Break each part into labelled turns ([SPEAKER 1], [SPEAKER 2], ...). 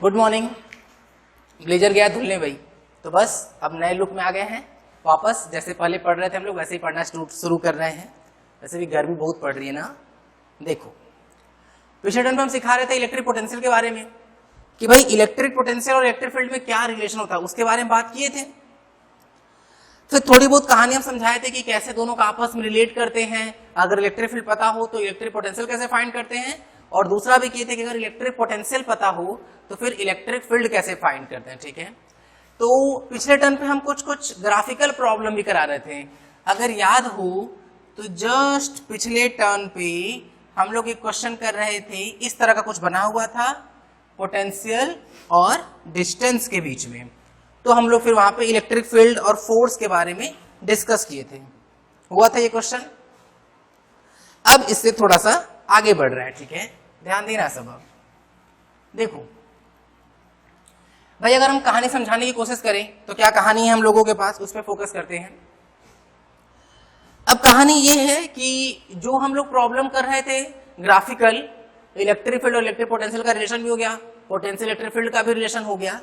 [SPEAKER 1] Good morning. Blazer गया धुलने भाई, तो बस अब नए लुक में आ गए हैं वापस। जैसे पहले पढ़ रहे थे हम लोग वैसे ही पढ़ना शुरू कर रहे हैं। वैसे भी गर्मी बहुत पड़ रही है ना। देखो पिछले टर्म में हम सिखा रहे थे इलेक्ट्रिक पोटेंशियल के बारे में कि भाई इलेक्ट्रिक पोटेंशियल और इलेक्ट्रिक फील्ड में क्या रिलेशन होता है, उसके बारे में बात किए थे। फिर थोड़ी बहुत कहानी हम समझाए थे कि कैसे दोनों का आपस में रिलेट करते हैं। अगर इलेक्ट्रिक फील्ड पता हो तो इलेक्ट्रिक पोटेंशियल कैसे फाइंड करते हैं, और दूसरा भी किए थे कि अगर इलेक्ट्रिक पोटेंशियल पता हो तो फिर इलेक्ट्रिक फील्ड कैसे फाइंड करते हैं। ठीक है, तो पिछले टर्म पे हम कुछ ग्राफिकल प्रॉब्लम भी करा रहे थे। अगर याद हो तो जस्ट पिछले टर्म पे हम लोग एक क्वेश्चन कर रहे थे, इस तरह का कुछ बना हुआ था पोटेंशियल और डिस्टेंस के बीच में। तो हम लोग फिर वहां पे इलेक्ट्रिक फील्ड और फोर्स के बारे में डिस्कस किए थे। हुआ था ये क्वेश्चन। अब इससे थोड़ा सा आगे बढ़ रहा है। ठीक है, ध्यान देना सब। अब देखो भाई, अगर हम कहानी समझाने की कोशिश करें तो क्या कहानी है हम लोगों के पास, उस पर फोकस करते हैं। अब कहानी ये है कि जो हम लोग प्रॉब्लम कर रहे थे ग्राफिकल, इलेक्ट्रिक फील्ड और इलेक्ट्रिक पोटेंशियल का रिलेशन भी हो गया, पोटेंशियल इलेक्ट्रिक फील्ड का भी रिलेशन हो गया।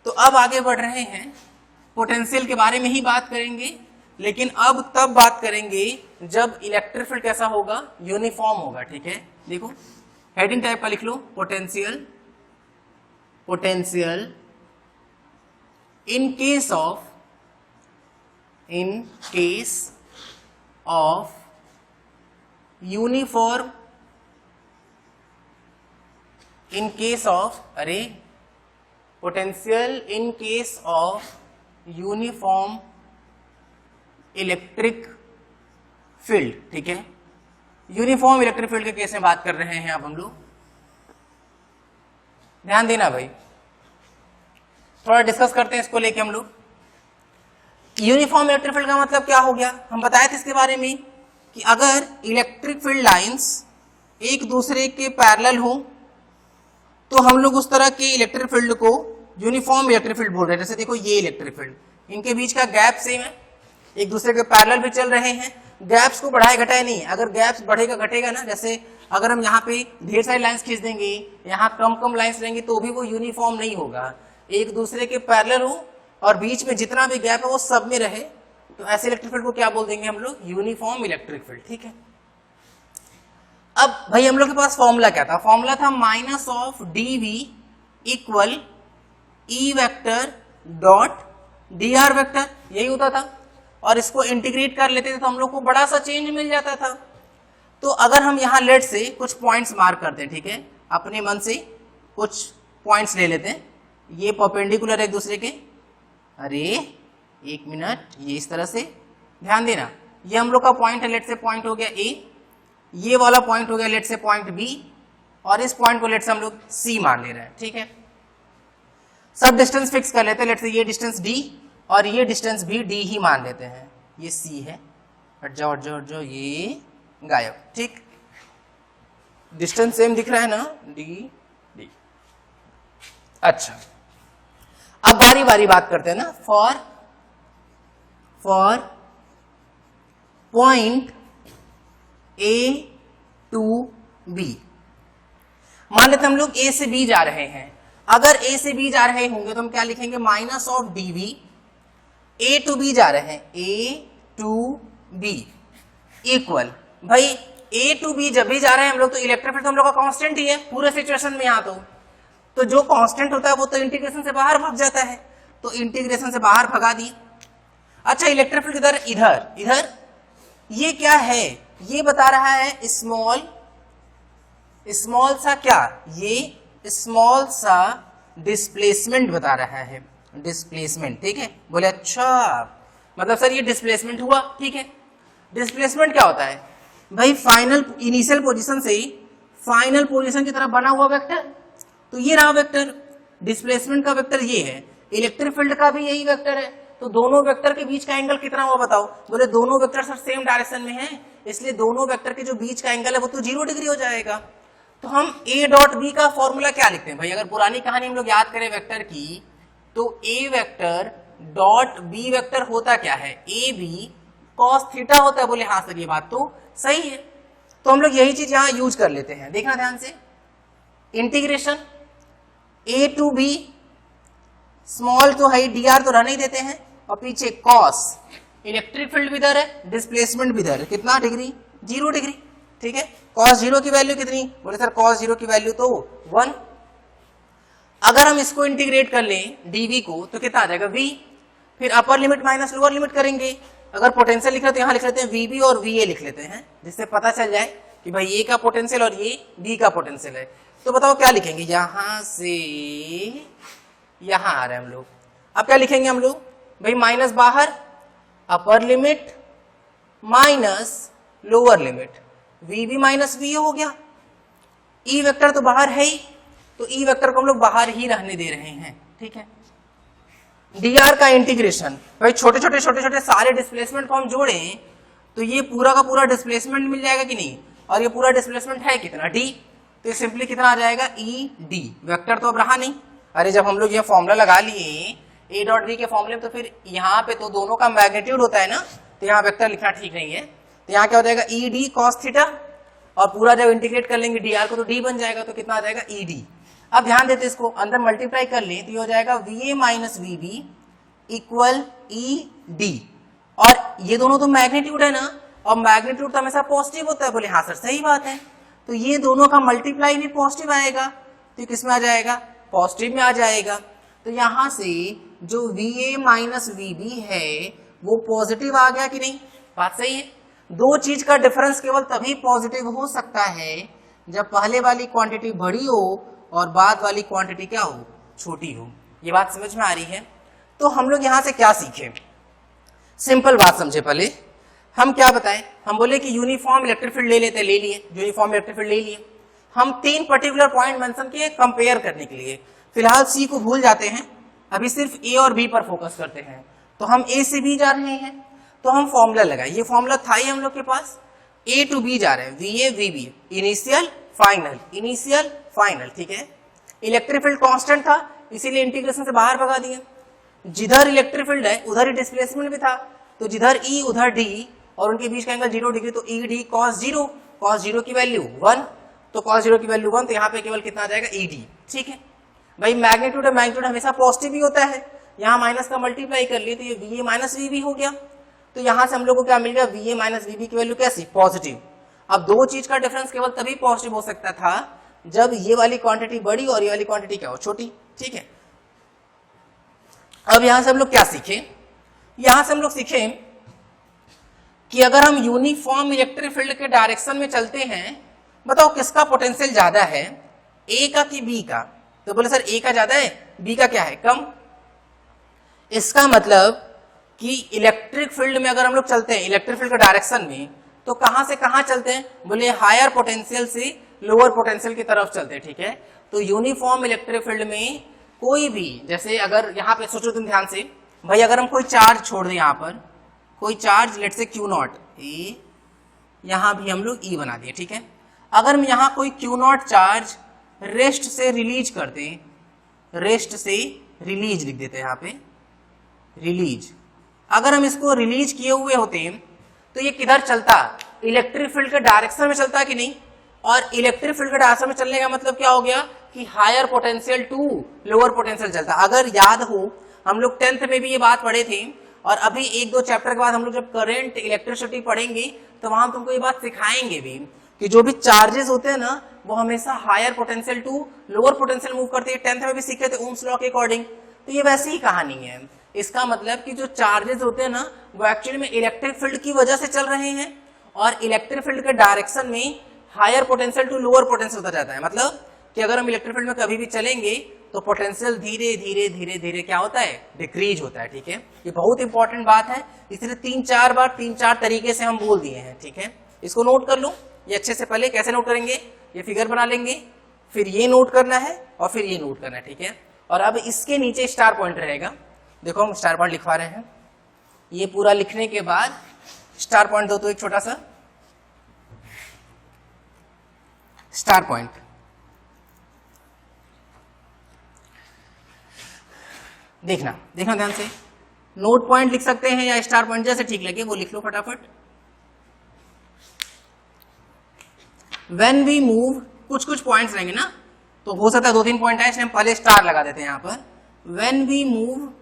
[SPEAKER 1] तो अब आगे बढ़ रहे हैं, पोटेंशियल के बारे में ही बात करेंगे, लेकिन अब तब बात करेंगे जब इलेक्ट्रिक फील्ड कैसा होगा, यूनिफॉर्म होगा। ठीक है, देखो हेडिंग टाइप का लिख लो, potential in case of uniform, in case of potential in case of uniform electric field. ठीक है, यूनिफॉर्म इलेक्ट्रिक फील्ड के केस में बात कर रहे हैं अब हम लोग। ध्यान देना भाई, थोड़ा डिस्कस करते हैं इसको लेके हम लोग। यूनिफॉर्म इलेक्ट्रिक फील्ड का मतलब क्या हो गया, हम बताए थे इसके बारे में कि अगर इलेक्ट्रिक फील्ड लाइंस एक दूसरे के पैरेलल हो तो हम लोग उस तरह के इलेक्ट्रिक फील्ड को यूनिफॉर्म इलेक्ट्रिक फील्ड बोल रहे हैं। जैसे देखो ये इलेक्ट्रिक फील्ड, इनके बीच का गैप सेम है, एक दूसरे के पैरेलल भी चल रहे हैं, गैप्स को बढ़ाए घटाए नहीं। अगर गैप्स बढ़ेगा घटेगा ना, जैसे अगर हम यहाँ पे ढेर सारी लाइंस खींच देंगे, यहाँ कम कम लाइंस रहेंगी तो भी वो यूनिफॉर्म नहीं होगा। एक दूसरे के पैरेलल हो और बीच में जितना भी गैप है वो सब में रहे, तो ऐसे इलेक्ट्रिक फील्ड को क्या बोल देंगे हम लोग, यूनिफॉर्म इलेक्ट्रिक फील्ड। ठीक है, अब भाई हम लोग के पास फॉर्मूला क्या था, फॉर्मूला था minus of dV equal E vector dot d r vector, यही होता था। और इसको इंटीग्रेट कर लेते थे तो हम लोग को बड़ा सा चेंज मिल जाता था। तो अगर हम यहाँ लेट से कुछ पॉइंट्स मार्क करते हैं, ठीक है, अपने मन से कुछ पॉइंट्स ले लेते हैं, ये परपेंडिकुलर एक दूसरे के, अरे एक मिनट, ये इस तरह से ध्यान देना, ये हम लोग का पॉइंट है, लेट से पॉइंट हो गया ए, ये वाला पॉइंट हो गया लेट से पॉइंट बी, और इस पॉइंट को लेट से हम लोग सी मान ले रहे हैं। ठीक है, सब डिस्टेंस फिक्स कर लेते हैं, लेट से ये डिस्टेंस डी और ये डिस्टेंस भी डी ही मान लेते हैं। ये सी है, हट जाओ हट जाओ हट जाओ, ये गायब। ठीक, डिस्टेंस सेम दिख रहा है ना, डी डी। अच्छा, अब बारी बारी बात करते हैं ना। For point A to B, मान लेते हम लोग ए से बी जा रहे हैं। अगर ए से बी जा रहे होंगे तो हम क्या लिखेंगे, minus of dV, A to B जा रहे हैं, ए टू बी इक्वल, भाई ए टू बी जब भी जा रहे हैं हम लोग तो इलेक्ट्रिक फील्ड तो हम लोग का कांस्टेंट ही है पूरे सिचुएशन में। यहाँ तो जो कांस्टेंट होता है वो तो इंटीग्रेशन से बाहर भाग जाता है, तो इंटीग्रेशन से बाहर भगा दिए। अच्छा, इलेक्ट्रिक फील्ड इधर इधर ये क्या है, ये बता रहा है स्मॉल सा क्या, ये स्मॉल सा डिस्प्लेसमेंट बता रहा है, डिस्प्लेसमेंट। ठीक है, बोले अच्छा मतलब सर ये डिस्प्लेसमेंट हुआ। ठीक है, डिस्प्लेसमेंट क्या होता है भाई, फाइनल इनिशियल पोजीशन से फाइनल पोजीशन की तरफ बना हुआ वेक्टर। तो ये रहा वेक्टर, डिस्प्लेसमेंट का वेक्टर ये है, इलेक्ट्रिक फील्ड का भी यही वेक्टर है। तो दोनों वेक्टर के बीच का एंगल कितना हुआ बताओ, बोले दोनों वेक्टर सर सेम डायरेक्शन में है, इसलिए दोनों वेक्टर के जो बीच का एंगल है वो तो 0 डिग्री हो जाएगा। तो हम a डॉट बी का फॉर्मूला क्या लिखते हैं भाई, अगर पुरानी कहानी हम लोग याद करें वेक्टर की, तो a vector dot B vector होता क्या है, ए बी कॉस थीटा होता है। बोले हाँ सर ये बात तो सही है, तो हम लोग यही चीज यहां यूज कर लेते हैं। देखना ध्यान से, integration A to B, small तो है, डी आर तो रहने ही देते हैं, और पीछे कॉस, इलेक्ट्रिक फील्ड भी इधर है, डिस्प्लेसमेंट भी इधर है, कितना डिग्री, 0 डिग्री, ठीक है। कॉस 0 की वैल्यू कितनी, बोले सर कॉस 0 की वैल्यू तो 1। अगर हम इसको इंटीग्रेट कर लें dv को तो कितना आ जाएगा v, फिर अपर लिमिट माइनस लोअर लिमिट करेंगे। अगर पोटेंशियल लिख रहे तो यहाँ लिख लेते हैं vb और va लिख लेते हैं, जिससे पता चल जाए कि भाई a का पोटेंशियल और ये b का पोटेंशियल है। तो बताओ क्या लिखेंगे, यहां से यहां आ रहे हैं हम लोग। अब क्या लिखेंगे हम लोग, भाई माइनस बाहर, अपर limit minus lower limit, vb minus va हो गया। ई वेक्टर तो बाहर है ही, तो ई वेक्टर को हम लोग बाहर ही रहने दे रहे हैं, ठीक है। dr का इंटीग्रेशन, भाई छोटे छोटे सारे डिस्प्लेसमेंट को हम जोड़ें तो ये पूरा का पूरा डिस्प्लेसमेंट मिल जाएगा कि नहीं, और ये पूरा डिस्प्लेसमेंट है कितना, d, तो ये सिंपली कितना आ जाएगा, ई डी। वेक्टर तो अब रहा नहीं, अरे जब हम लोग ये फॉर्मूला लगा लिए a डॉट b के फॉर्मूले में, तो फिर यहाँ पे तो दोनों का मैग्नीट्यूड होता है ना, तो यहाँ वेक्टर लिखना ठीक नहीं है। तो यहाँ क्या हो जाएगा, ई डी कॉस थीटा, और पूरा जब इंटीग्रेट कर लेंगे dr को तो d बन जाएगा, तो कितना आ जाएगा ई डी। अब ध्यान देते इसको अंदर मल्टीप्लाई कर ले तो ये हो जाएगा va minus vb equal E D, और ये दोनों तो मैग्नीट्यूड है ना, और मैग्नीट्यूड तो हमेशा पॉजिटिव होता है। बोले हाँ सर सही बात है, तो ये दोनों का मल्टीप्लाई भी पॉजिटिव आएगा, तो किस में आ जाएगा, पॉजिटिव में आ जाएगा। तो यहां से जो va माइनस vb है वो पॉजिटिव आ गया कि नहीं, बात सही है। दो चीज का डिफरेंस केवल तभी पॉजिटिव हो सकता है जब पहले वाली क्वांटिटी बड़ी हो और बाद वाली क्वांटिटी क्या हो, छोटी हो। ये बात समझ में आ रही है। तो हम लोग यहां से क्या सीखे, सिंपल बात समझे। पहले हम क्या बताएं, हम बोले कि यूनिफॉर्म इलेक्ट्रिक फील्ड ले लेते, ले लिए यूनिफॉर्म इलेक्ट्रिक फील्ड ले लिए। हम 3 पर्टिकुलर पॉइंट मेंशन किए कंपेयर करने के लिए। फिलहाल सी को भूल जाते हैं, अभी सिर्फ ए और बी पर फोकस करते हैं। तो हम ए से बी जा रहे हैं, तो हम फॉर्मूला लगाए, ये फॉर्मूला था ही हम लोग के पास, ए टू बी जा रहे हैं, V A V B, initial final, initial final, ठीक है। इलेक्ट्रिक फील्ड कांस्टेंट था, इसीलिए इंटीग्रेशन से बाहर भगा दिए। जिधर इलेक्ट्रिक फील्ड है उधर ही डिस्प्लेसमेंट भी था, तो जिधर ई उधर डी, और उनके बीच का एंगल 0 डिग्री, तो ई डी कॉस 0, कॉस 0 की वैल्यू 1, तो कॉस 0 की वैल्यू 1, तो यहाँ पे केवल कितना आ जाएगा, ई डी, ठीक है। भाई मैग्नीट्यूड है, मैग्नीट्यूड हमेशा पॉजिटिव ही होता है, यहाँ माइनस का मल्टीप्लाई कर लिए तो ये V A minus V B हो गया। तो यहाँ से हम लोग को क्या मिल गया, V A minus V B की वैल्यू कैसी, पॉजिटिव। अब दो चीज का डिफरेंस केवल तभी पॉजिटिव हो सकता था जब ये वाली क्वांटिटी बड़ी और ये वाली क्वांटिटी क्या हो, छोटी, ठीक है। अब यहां से हम लोग क्या सीखे, यहां से हम लोग सीखे कि अगर हम यूनिफॉर्म इलेक्ट्रिक फील्ड के डायरेक्शन में चलते हैं, बताओ किसका पोटेंशियल ज्यादा है, ए का कि बी का। तो बोले सर ए का ज्यादा है, बी का क्या है, कम। इसका मतलब कि इलेक्ट्रिक फील्ड में अगर हम लोग चलते हैं इलेक्ट्रिक फील्ड के डायरेक्शन में, तो कहां से कहां चलते हैं, बोले हायर पोटेंशियल से लोअर पोटेंशियल की तरफ चलते हैं, ठीक है। तो यूनिफॉर्म इलेक्ट्रिक फील्ड में कोई भी, जैसे अगर यहाँ पे सोचो तुम ध्यान से, भाई अगर हम कोई चार्ज छोड़ दें, यहाँ पर कोई चार्ज लेट से क्यू नॉट ए, यहाँ भी हम लोग ई बना दिए, ठीक है। अगर हम यहाँ कोई क्यू नॉट चार्ज रेस्ट से रिलीज कर दें, रेस्ट से रिलीज लिख देते हैं यहाँ पे, रिलीज। अगर हम इसको रिलीज किए हुए होते हैं तो ये किधर चलता, इलेक्ट्रिक फील्ड के डायरेक्शन में चलता कि नहीं। और इलेक्ट्रिक फील्ड के डायरेक्शन में चलने का मतलब क्या हो गया कि higher potential to lower potential चलता। अगर याद हो हम लोग 10th में भी ये बात पढ़े थे, और अभी 1-2 चैप्टर के बाद हम लोग जब करंट इलेक्ट्रिसिटी पढ़ेंगे तो वहां तुमको ये बात सिखाएंगे भी कि जो भी चार्जेस होते हैं ना वो हमेशा higher potential to lower potential move करते हैं। 10th में भी सीखे थे ओम्स लॉ के अकॉर्डिंग। तो ये वैसी ही कहानी है। इसका मतलब कि जो चार्जेस होते हैं ना वो एक्चुअली में इलेक्ट्रिक फील्ड की वजह से चल रहे हैं, और इलेक्ट्रिक फील्ड के डायरेक्शन में higher potential to lower potential होता जाता है। मतलब कि अगर हम इलेक्ट्रिक फील्ड में कभी भी चलेंगे तो पोटेंशियल धीरे धीरे धीरे धीरे क्या होता है, डिक्रीज होता है, ठीक है। ये बहुत इंपॉर्टेंट बात है, इसलिए 3-4 बार 3-4 तरीके से हम बोल दिए हैं, ठीक है। इसको नोट कर लो ये अच्छे से। पहले कैसे नोट करेंगे, ये फिगर बना लेंगे, फिर ये नोट करना है और फिर ये नोट करना है, ठीक है। और अब इसके नीचे स्टार पॉइंट रहेगा, देखो हम स्टार पॉइंट लिखवा रहे हैं। ये पूरा लिखने के बाद स्टार पॉइंट दो, तो एक छोटा सा स्टार पॉइंट, देखना देखना ध्यान से। नोट पॉइंट लिख सकते हैं या स्टार पॉइंट, जैसे ठीक लगे वो लिख लो फटाफट। व्हेन वी मूव, कुछ कुछ पॉइंट्स रहेंगे ना, तो हो सकता है 2-3 पॉइंट है, इसलिए हम पहले स्टार लगा देते हैं यहां पर। When we move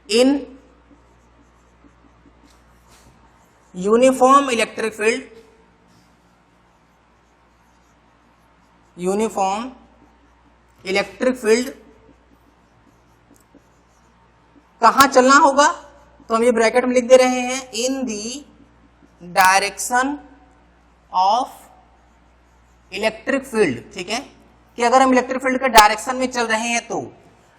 [SPEAKER 1] in uniform electric field, uniform electric field कहां चलना होगा, तो हम ये ब्रैकेट में लिख दे रहे हैं, in the direction of electric field, ठीक है, कि अगर हम इलेक्ट्रिक फील्ड के डायरेक्शन में चल रहे हैं तो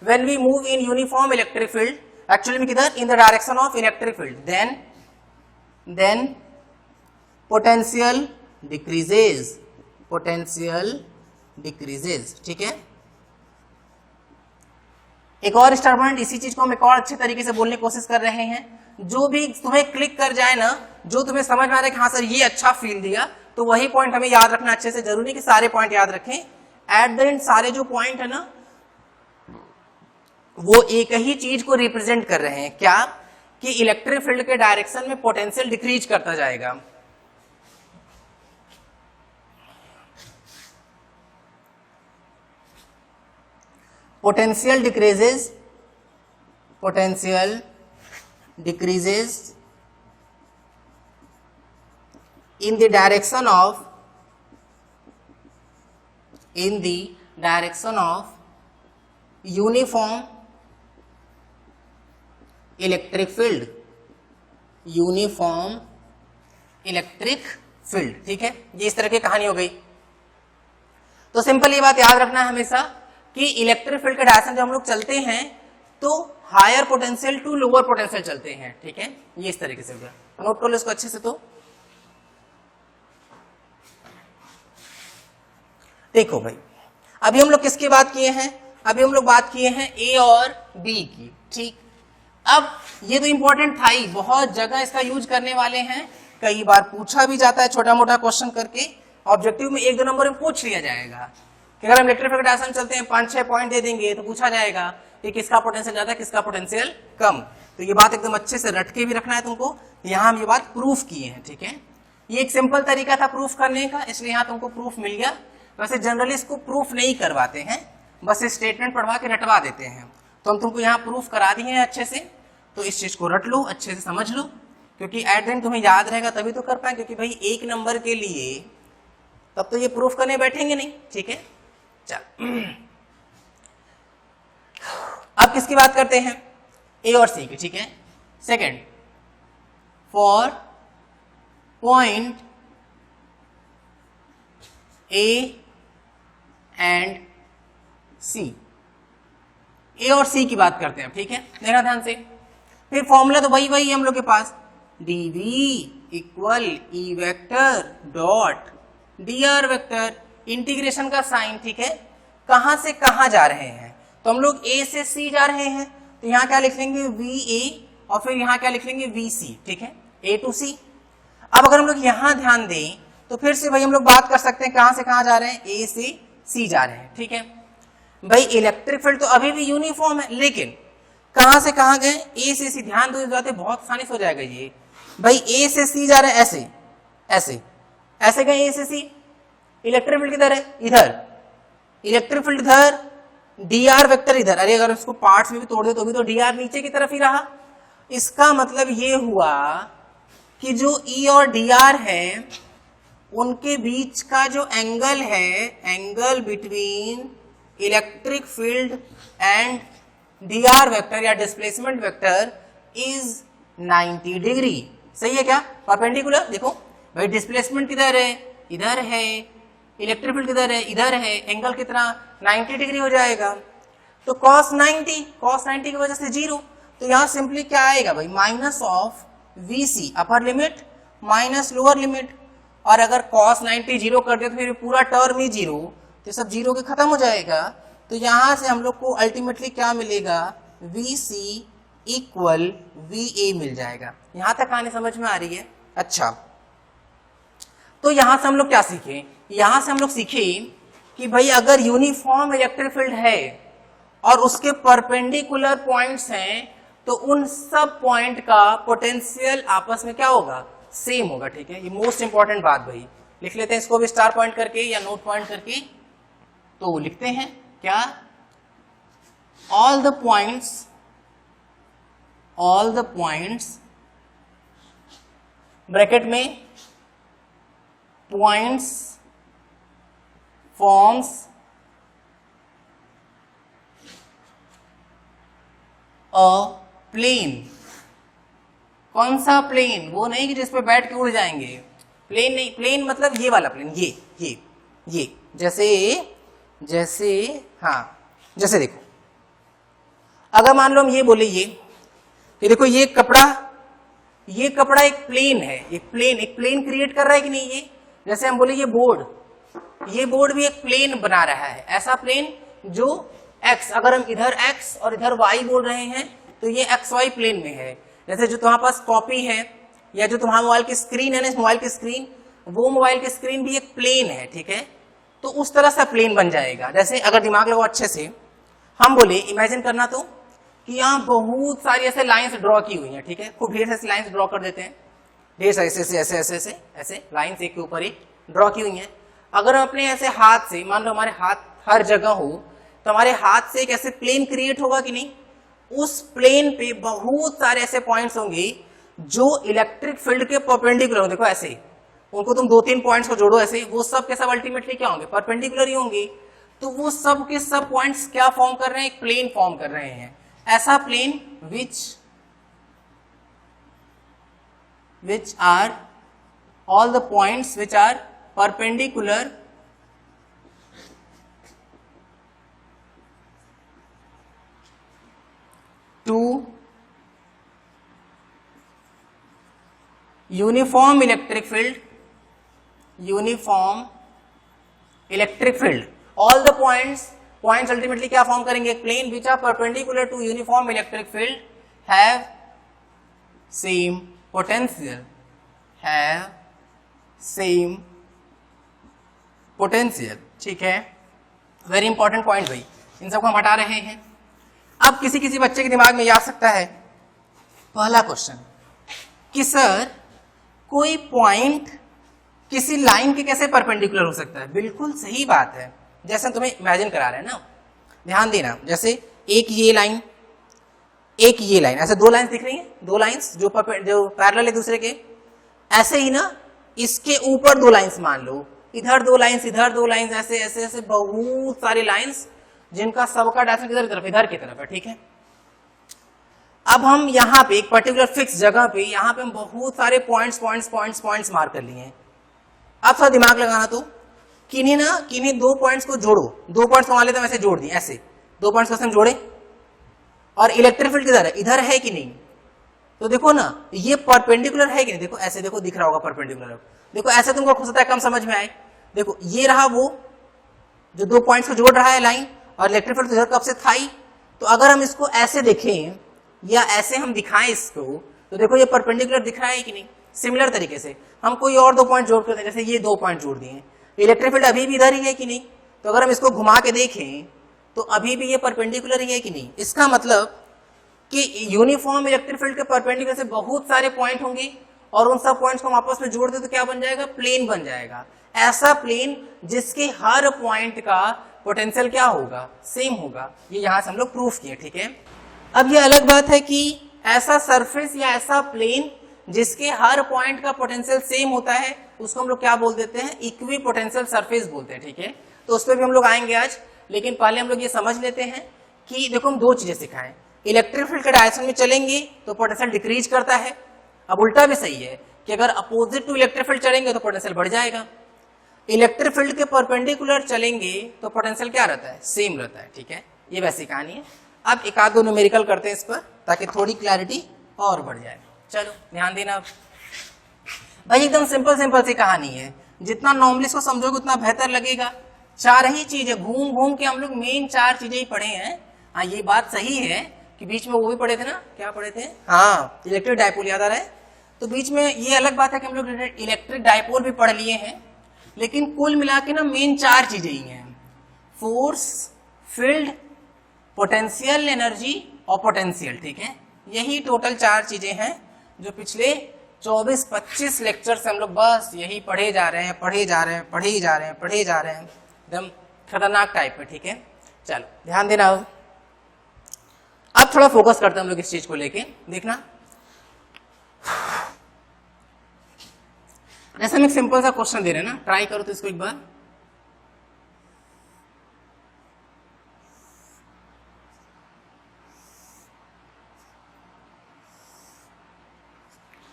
[SPEAKER 1] when we move in uniform electric field, actually में किधर, in the direction of electric field, then potential decreases, potential decreases, ठीक है। एक और स्टार पॉइंट, इसी चीज को हम एक और अच्छे तरीके से बोलने की कोशिश कर रहे हैं, जो भी तुम्हें क्लिक कर जाए ना, जो तुम्हें समझ में आ रहा है कि हाँ सर ये अच्छा फील दिया, तो वही पॉइंट हमें याद रखना अच्छे से, जरूरी कि सारे पॉइंट याद रखें। एट द एंड सारे जो पॉइंट है ना वो एक ही चीज को रिप्रेजेंट कर रहे हैं, क्या, कि इलेक्ट्रिक फील्ड के डायरेक्शन में पोटेंशियल डिक्रीज करता जाएगा। Potential decreases in the direction of uniform electric field, uniform electric field, ठीक है। ये इस तरह की कहानी हो गई। तो सिंपल ये बात याद रखना है हमेशा कि इलेक्ट्रिक फील्ड के डायरेक्शन जब हम लोग चलते हैं तो higher potential to lower potential चलते हैं, ठीक है, ये इस तरीके से होगा। नोट कर लो इसको अच्छे से। तो देखो भाई, अभी हम लोग किसकी बात किए हैं, अभी हम लोग बात किए हैं ए और बी की, ठीक। अब ये तो इंपॉर्टेंट था ही, बहुत जगह इसका यूज करने वाले हैं, कई बार पूछा भी जाता है छोटा मोटा क्वेश्चन करके, ऑब्जेक्टिव में 1-2 नंबर में पूछ लिया जाएगा कि अगर हम इलेक्ट्रिक फील्ड डायरेक्शन चलते हैं 5-6 पॉइंट दे देंगे तो पूछा जाएगा कि किसका पोटेंशियल ज्यादा, किसका पोटेंशियल कम। तो ये बात एकदम अच्छे से रट के भी रखना है तुमको। यहाँ हम ये बात प्रूफ किए हैं, ठीक है। ये एक सिंपल तरीका था प्रूफ करने का, इसलिए यहाँ तुमको प्रूफ मिल गया। वैसे जनरली इसको प्रूफ नहीं करवाते हैं, बस स्टेटमेंट पढ़वा के रटवा देते हैं। तो हम तुमको यहाँ प्रूफ करा दिए हैं अच्छे से, तो इस चीज को रट लो, अच्छे से समझ लो, क्योंकि एट द एंड तुम्हें याद रहेगा तभी तो कर पाए, क्योंकि भाई 1 नंबर के लिए तब तो ये प्रूफ करने बैठेंगे नहीं, ठीक है। चल अब किसकी बात करते हैं, ए और सी की, ठीक है। Second, for point A and C, A और सी की बात करते हैं, ठीक है। देखना ध्यान से, फिर फॉर्मूला तो वही है हम लोग के पास, dv equal E vector dot dr vector, integration का साइन, ठीक है। कहां से कहां जा रहे हैं, तो हम लोग a से c जा रहे हैं, तो यहां क्या लिख लेंगे va, और फिर यहां क्या लिख लेंगे vc, ठीक है, a to c। अब अगर हम लोग यहां ध्यान दें तो फिर से भाई हम लोग बात कर सकते हैं कहां से कहां जा रहे हैं, a से c जा रहे हैं, ठीक है। भाई इलेक्ट्रिक फील्ड तो अभी भी यूनिफॉर्म है, लेकिन कहां से कहां गए, a से c, ध्यान दो, जाते बहुत आसानी से हो जाएगा ये। भाई a से c जा रहे हैं, ऐसे ऐसे ऐसे गए a से c, इलेक्ट्रिक फील्ड किधर है, इधर, इलेक्ट्रिक फील्ड इधर, dr वेक्टर इधर। अरे अगर उसको पार्ट्स में भी तोड़ दे तो भी तो dr नीचे की तरफ ही रहा। इसका मतलब ये हुआ कि जो e और dr है उनके बीच का जो एंगल है, angle between electric field and dr vector या डिस्प्लेसमेंट वेक्टर इज 90 डिग्री। सही है क्या, परपेंडिकुलर। देखो भाई डिस्प्लेसमेंट किधर है, इधर है, इलेक्ट्रिक फील्ड किधर है, इधर है, एंगल कितना 90 डिग्री हो जाएगा। तो cos 90 की वजह से 0, तो यहां सिंपली क्या आएगा भाई, minus of vc upper limit minus lower limit. और अगर cos 90 0 कर दे तो फिर पूरा टर्म ही 0, तो सब 0 के खत्म हो जाएगा। तो यहां से हम लोग को अल्टीमेटली क्या मिलेगा, vc इक्वल va मिल जाएगा। यहां तक कहानी समझ में आ रही है। अच्छा, तो यहां से हम लोग क्या सीखे, यहां से हम लोग सीखे कि भाई अगर यूनिफॉर्म इलेक्ट्रिक फील्ड है और उसके परपेंडिकुलर पॉइंट्स हैं तो उन सब पॉइंट का पोटेंशियल आपस में क्या होगा, सेम होगा, ठीक है। ये मोस्ट इंपॉर्टेंट बात भाई, लिख लेते हैं इसको भी स्टार पॉइंट करके या नोट पॉइंट करके। तो लिखते हैं क्या, ऑल द पॉइंट्स ब्रैकेट में पॉइंट्स फॉर्म्स अ प्लेन। कौन सा प्लेन? वो नहीं कि जिसपे बैठ के उड़ जाएंगे, प्लेन नहीं, प्लेन मतलब ये वाला प्लेन, ये जैसे हाँ, जैसे देखो, अगर मान लो हम ये बोले, ये देखो ये कपड़ा एक प्लेन है, एक प्लेन क्रिएट कर रहा है कि नहीं? ये जैसे हम बोले ये बोर्ड भी एक प्लेन बना रहा है, ऐसा प्लेन जो x, अगर हम इधर x और इधर y बोल रहे हैं तो ये XY प्लेन में है। जैसे जो तुम्हारे पास कॉपी है या जो तुम्हारा मोबाइल की स्क्रीन है ना, इस मोबाइल की स्क्रीन, वो मोबाइल की स्क्रीन भी एक प्लेन है, ठीक है? तो उस तरह से प्लेन बन जाएगा। जैसे अगर दिमाग लगाओ अच्छे से, हम बोले इमेजिन करना तो कि यहाँ बहुत सारी ऐसे लाइंस ड्रॉ की हुई हैं, ठीक है? खूब ढेर सारी लाइंस ड्रॉ कर देते हैं, ढेर सारी ऐसे लाइंस एक के ऊपर एक ड्रॉ की हुई हैं। अगर हम अपने ऐसे हाथ से, मान लो हमारे हाथ हर जगह हो, तो हमारे हाथ से एक ऐसे प्लेन क्रिएट होगा कि नहीं? उस प्लेन पे बहुत सारे ऐसे पॉइंट्स होंगे जो इलेक्ट्रिक फील्ड के परपेंडिकुलर हो। देखो ऐसे, उनको तुम 2-3 पॉइंट्स को जोड़ो ऐसे, वो सब के सब अल्टीमेटली क्या होंगे? परपेंडिकुलर ही होंगे। तो वो सब के सब पॉइंट्स क्या फॉर्म कर रहे हैं? एक प्लेन फॉर्म कर रहे हैं। ऐसा plane which are all the points which are perpendicular to uniform electric field, all the points ultimately क्या फॉर्म करेंगे? एक plane which are perpendicular to uniform electric field have same potential, ठीक है? Very important point भाई, इन सबको हम हटा रहे हैं। अब किसी बच्चे के दिमाग में ये आ सकता है पहला क्वेश्चन कि सर कोई पॉइंट किसी लाइन के कैसे परपेंडिकुलर हो सकता है? बिल्कुल सही बात है, जैसे तुम्हें इमेजिन करा रहे हैं ना, ध्यान देना। जैसे एक ये लाइन, ऐसे 2 लाइंस दिख रही हैं, 2 लाइंस जो पैरेलल है दूसरे के। ऐसे ही ना इसके ऊपर 2 लाइंस मान लो, इधर 2 लाइंस, इधर 2 लाइंस, ऐसे बहुत सारी लाइंस जिनका सबका डायरेक्शन इधर की तरफ है, ठीक है? अब हम यहाँ पे एक पर्टिकुलर फिक्स जगह पे, यहाँ पे हम बहुत सारे पॉइंट्स मार्क कर लिए हैं। अब थोड़ा दिमाग लगाना तो किन्हीं 2 पॉइंट्स को जोड़ो, 2 पॉइंट्स मान लेते हैं वैसे जोड़ दिए, ऐसे 2 पॉइंट्स को हम जोड़े और इलेक्ट्रिक फील्ड किधर है? इधर है कि नहीं? तो देखो ना ये परपेंडिकुलर है कि नहीं? देखो ऐसे, देखो दिख रहा होगा परपेंडिकुलर। देखो ऐसे तुमको हो सकता है कम समझ में आए। देखो ये रहा वो जो 2 पॉइंट्स को जोड़ रहा है लाइन, और इलेक्ट्रिक फील्ड इधर कब से था ही। तो अगर हम इसको ऐसे देखें या ऐसे हम दिखाएं इसको, तो देखो ये परपेंडिकुलर दिख रहा है कि नहीं? सिमिलर तरीके से हम कोई और 2 पॉइंट जोड़ करते हैं, जैसे ये 2 पॉइंट जोड़ दिए, इलेक्ट्रिक फील्ड अभी भी इधर ही है कि नहीं? तो अगर हम इसको घुमा के देखें तो अभी भी ये परपेंडिकुलर ही है कि नहीं? इसका मतलब कि यूनिफॉर्म इलेक्ट्रिक फील्ड के परपेंडिकुलर से बहुत सारे पॉइंट होंगे और उन सब पॉइंट्स को हम आपस में जोड़ दे तो क्या बन जाएगा? प्लेन बन जाएगा। ऐसा प्लेन जिसके हर पॉइंट का पोटेंशियल क्या होगा? सेम होगा। ये यहां से हम लोग प्रूफ किए, ठीक है? अब ये अलग बात है कि ऐसा सरफेस या ऐसा प्लेन जिसके हर पॉइंट का पोटेंशियल सेम होता है, उसको हम लोग क्या बोल देते हैं? इक्वी पोटेंशियल सरफेस बोलते हैं, ठीक है? तो उस पर भी हम लोग आएंगे आज, लेकिन पहले हम लोग ये समझ लेते हैं कि देखो हम 2 चीजें सिखाएं। इलेक्ट्रिक फील्ड के डायरेक्शन में चलेंगे तो पोटेंशियल डिक्रीज करता है। अब उल्टा भी सही है कि अगर अपोजिट टू इलेक्ट्रिक फील्ड चलेंगे तो पोटेंशियल बढ़ जाएगा। इलेक्ट्रिक फील्ड के परपेंडिकुलर चलेंगे तो पोटेंशियल क्या रहता है? सेम रहता है, ठीक है? ये वैसी कहानी है। अब एक आध 2 न्यूमेरिकल करते हैं इस पर ताकि थोड़ी क्लैरिटी और बढ़ जाए। चलो ध्यान देना भाई, एकदम सिंपल सी कहानी है। जितना नॉर्मली इसको समझोगे उतना बेहतर लगेगा। 4 ही चीजें घूम के हम लोग मेन 4 चीजें ही पढ़े हैं। हाँ ये बात सही है कि बीच में वो भी पढ़े थे ना, क्या पढ़े थे? हाँ इलेक्ट्रिक डायपोल, याद आ रहा है? तो बीच में ये अलग बात है कि हम लोग इलेक्ट्रिक डायपोल भी पढ़ लिए हैं, लेकिन कुल मिला के ना मेन 4 चीजें ही हैं: फोर्स, फील्ड, पोटेंशियल एनर्जी और पोटेंशियल, ठीक है? यही टोटल 4 चीजें हैं जो पिछले 24-25 लेक्चर से हम लोग बस यही पढ़े जा रहे हैं, पढ़े जा रहे हैं, पढ़े ही जा रहे हैं, पढ़े ही जा रहे हैं, एकदम खतरनाक टाइप में। ठीक है, चलो ध्यान देना। अब थोड़ा फोकस करते हैं हम लोग इस चीज को लेके, देखना। जैसे हम एक सिंपल सा क्वेश्चन दे रहे हैं ना, ट्राई करो तो इसको एक बार।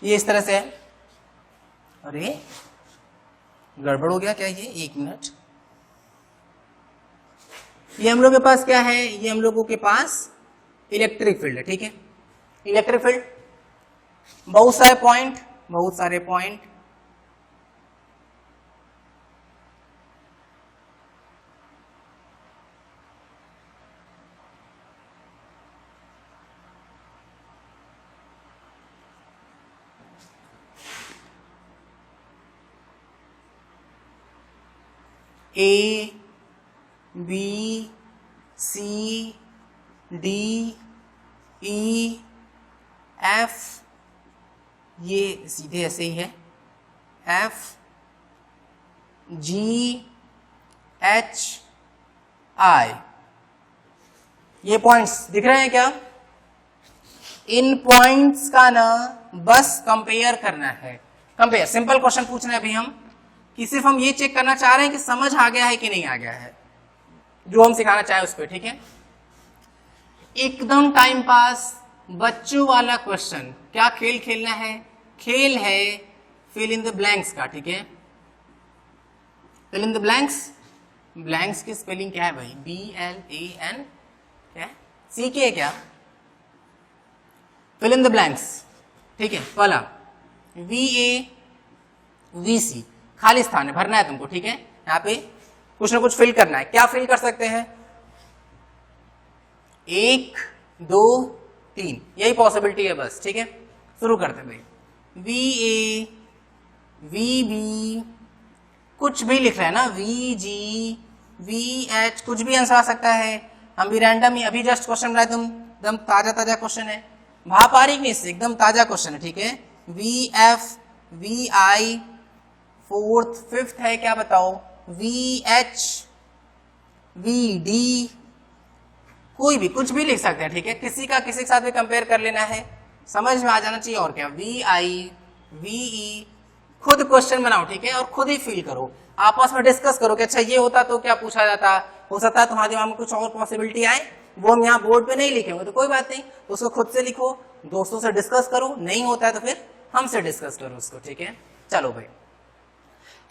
[SPEAKER 1] ये इस तरह से है। अरे गड़बड़ हो गया क्या ये? एक मिनट। ये हम लोग के पास क्या है? ये हम लोगों के पास इलेक्ट्रिक फील्ड है। ठीक है, इलेक्ट्रिक फील्ड, बहुत सारे पॉइंट, बहुत सारे point, A B C D E F, ये सीधे ऐसे ही है, एफ जी एच आई, ये पॉइंट्स दिख रहे हैं क्या? इन पॉइंट्स का ना बस कंपेयर करना है। कंपेयर, सिंपल क्वेश्चन पूछना है अभी हम, कि सिर्फ हम ये चेक करना चाह रहे हैं कि समझ आ गया है कि नहीं आ गया है, जो हम सिखाना चाहे उस पर। ठीक है, एकदम टाइम पास बच्चों वाला क्वेश्चन। क्या खेल खेलना है? खेल है फिल इन द ब्लैंक्स का। ठीक है, fill in the blanks, blanks की स्पेलिंग क्या है भाई? BLAN, क्या सी के है क्या? Fill in the blanks. ठीक है, पहला VAVC, खाली स्थान है, भरना है तुमको। ठीक है, यहाँ पे कुछ ना कुछ फिल करना है। क्या फिल कर सकते हैं? 1 2 3, यही पॉसिबिलिटी है बस। ठीक है, शुरू करते हैं भाई। VA VB, कुछ भी लिख रहे हैं ना, VG VH, कुछ भी आंसर आ सकता है। हम भी रैंडम ही अभी जस्ट क्वेश्चन बनाए, तुम एकदम ताजा क्वेश्चन है, भापारिक नहीं, इससे एकदम ताजा क्वेश्चन है। ठीक है, VF VI, 4th 5th है क्या बताओ? VH VD, कोई भी कुछ भी लिख सकते हैं। ठीक है, किसी का किसी के साथ भी कंपेयर कर लेना है, समझ में आ जाना चाहिए। और क्या? VI VE, खुद क्वेश्चन बनाओ। ठीक है, और खुद ही फील करो, आपस में डिस्कस करो कि अच्छा ये होता तो क्या पूछा जाता। हो सकता है तुम्हारे दिमाग में कुछ और पॉसिबिलिटी आए, वो हम यहाँ बोर्ड पे नहीं लिखेंगे तो कोई बात नहीं, उसको खुद से लिखो, दोस्तों से डिस्कस करो, नहीं होता है तो फिर हमसे डिस्कस करो उसको। ठीक है, चलो भाई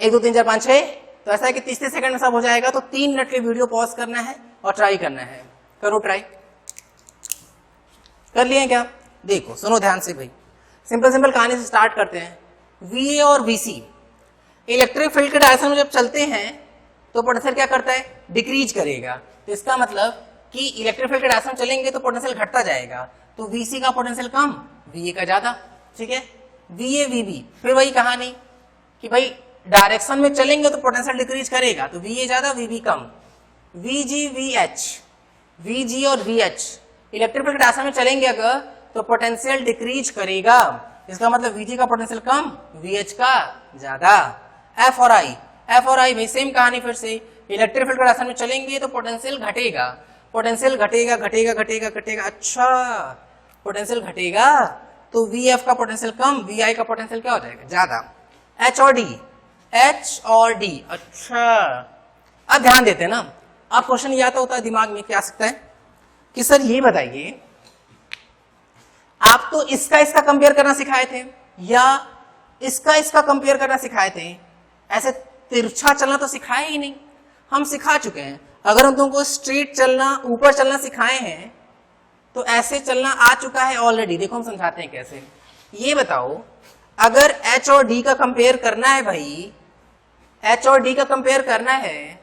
[SPEAKER 1] 1 2 3 4 5 6, तो ऐसा है कि 30 सेकंड में सब हो जाएगा। तो 3 मिनट के वीडियो पॉज करना है और ट्राई करना है। करो ट्राई, कर लिए क्या? देखो सुनो ध्यान से भाई, सिंपल सिंपल कहानी से स्टार्ट करते हैं। VA और VC इलेक्ट्रिक फील्ड के डायरेक्शन में जब चलते हैं तो पोटेंशियल क्या करता है? डिक्रीज करेगा। तो इसका मतलब कि इलेक्ट्रिक फील्ड के डायरेक्शन में चलेंगे तो पोटेंशियल घटता जाएगा। तो VC का पोटेंशियल कम, VA का ज्यादा। ठीक है, VA VB, फिर वही कहानी कि भाई डायरेक्शन में चलेंगे तो पोटेंशियल डिक्रीज करेगा, तो VA ज्यादा VB कम। VG VH, VG और VH इलेक्ट्रिक फील्ड के डायरेक्शन में चलेंगे अगर तो पोटेंशियल डिक्रीज करेगा। इसका मतलब VG का पोटेंशियल कम, VH का ज्यादा। F और I, F और I भाई सेम कहानी, फिर से इलेक्ट्रिक फील्ड के डायरेक्शन में चलेंगे तो पोटेंशियल घटेगा, पोटेंशियल घटेगा घटेगा घटेगा घटेगा। अच्छा, पोटेंशियल घटेगा तो VF का पोटेंशियल कम, VI का पोटेंशियल क्या हो जाएगा? ज्यादा। H और D, H और D, अच्छा अब ध्यान देते हैं ना। अब क्वेश्चन ये आता होता है दिमाग में, क्या आ सकता है कि सर ये बताइए, आप तो इसका इसका कंपेयर करना सिखाए थे या इसका इसका कंपेयर करना सिखाए थे, ऐसे तिरछा चलना तो सिखाए ही नहीं। हम सिखा चुके हैं, अगर हम तुमको स्ट्रेट चलना, ऊपर चलना सिखाए हैं तो ऐसे चलना आ चुका है ऑलरेडी। देखो हम समझाते हैं कैसे। ये बताओ, अगर H और D का कंपेयर करना है भाई, H और D का कंपेयर करना है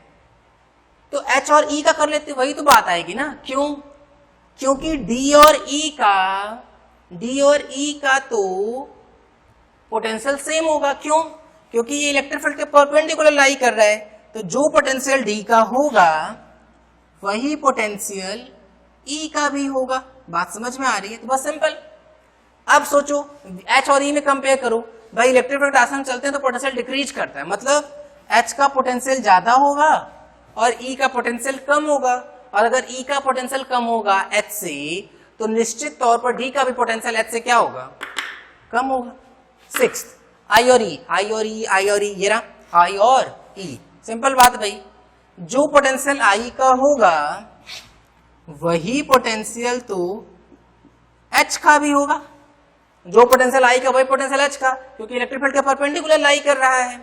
[SPEAKER 1] तो H और E का कर लेते, वही तो बात आएगी ना। क्यों? क्योंकि D और E का तो पोटेंशियल सेम होगा। क्यों? क्योंकि ये इलेक्ट्रिक फील्ड के परपेंडिकुलर लाई कर रहा है, तो जो पोटेंशियल D का होगा वही पोटेंशियल E का भी होगा। बात समझ में आ रही है? तो बस सिंपल, अब सोचो H और E में कंपेयर करो भाई, इलेक्ट्रिक फील्ड डायरेक्शन में चलते हैं तो पोटेंशियल डिक्रीज करता है, मतलब H का पोटेंशियल ज्यादा होगा और E का पोटेंशियल कम होगा, और अगर E का पोटेंशियल कम होगा H से तो निश्चित तौर पर D का भी पोटेंशियल H से क्या होगा, कम होगा। सिक्स्थ I और E, I और E, I और E, ये रहा I और E, सिंपल बात भाई, जो पोटेंशियल I का होगा वही पोटेंशियल तो H का भी होगा, जो पोटेंशियल I का वही पोटेंशियल H का, क्योंकि इलेक्ट्रिक फील्ड के परपेंडिकुलर लाई कर रहा है।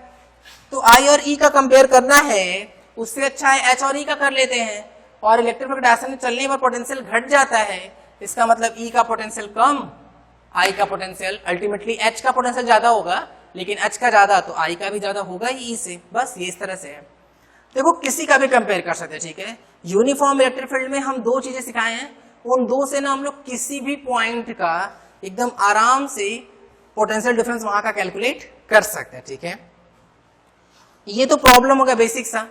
[SPEAKER 1] तो I और E का कंपेयर करना है, उससे अच्छा है H और E का कर लेते हैं, और इलेक्ट्रिक फील्ड डायरेक्शन में चलने पर पोटेंशियल घट जाता है, इसका मतलब E का पोटेंशियल कम, I का पोटेंशियल अल्टीमेटली H का पोटेंशियल ज्यादा होगा, लेकिन H का ज्यादा तो I का भी ज्यादा होगा ही E से, बस ये इस तरह से है। देखो किसी का भी कंपेयर कर सकते हैं, ठीक है। यूनिफॉर्म इलेक्ट्रिक फील्ड में हम दो चीजें सिखाए हैं, उन दो से ना हम लोग किसी भी पॉइंट का एकदम आराम से पोटेंशियल डिफरेंस वहां का कैलकुलेट कर सकते हैं, ठीक है। ये तो प्रॉब्लम होगा बेसिक सा।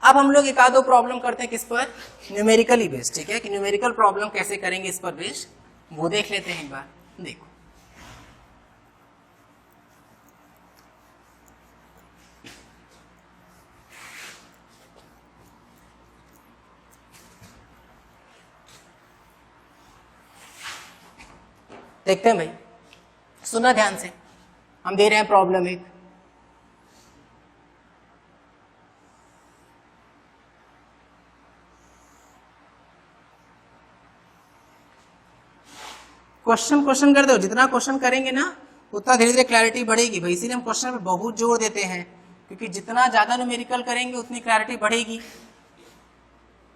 [SPEAKER 1] अब हम लोग एक आधो प्रॉब्लम करते हैं किस पर, न्यूमेरिकली बेस्ड, ठीक है, कि न्यूमेरिकल प्रॉब्लम कैसे करेंगे इस पर बेस्ड, वो देख लेते हैं एक बार। देखो देखते हैं भाई, सुना ध्यान से, हम दे रहे हैं प्रॉब्लम एक। क्वेश्चन कर दो, जितना क्वेश्चन करेंगे ना उतना धीरे धीरे क्लैरिटी बढ़ेगी भाई, इसीलिए हम क्वेश्चन पे बहुत जोर देते हैं, क्योंकि जितना ज्यादा न्यूमेरिकल करेंगे उतनी क्लैरिटी बढ़ेगी।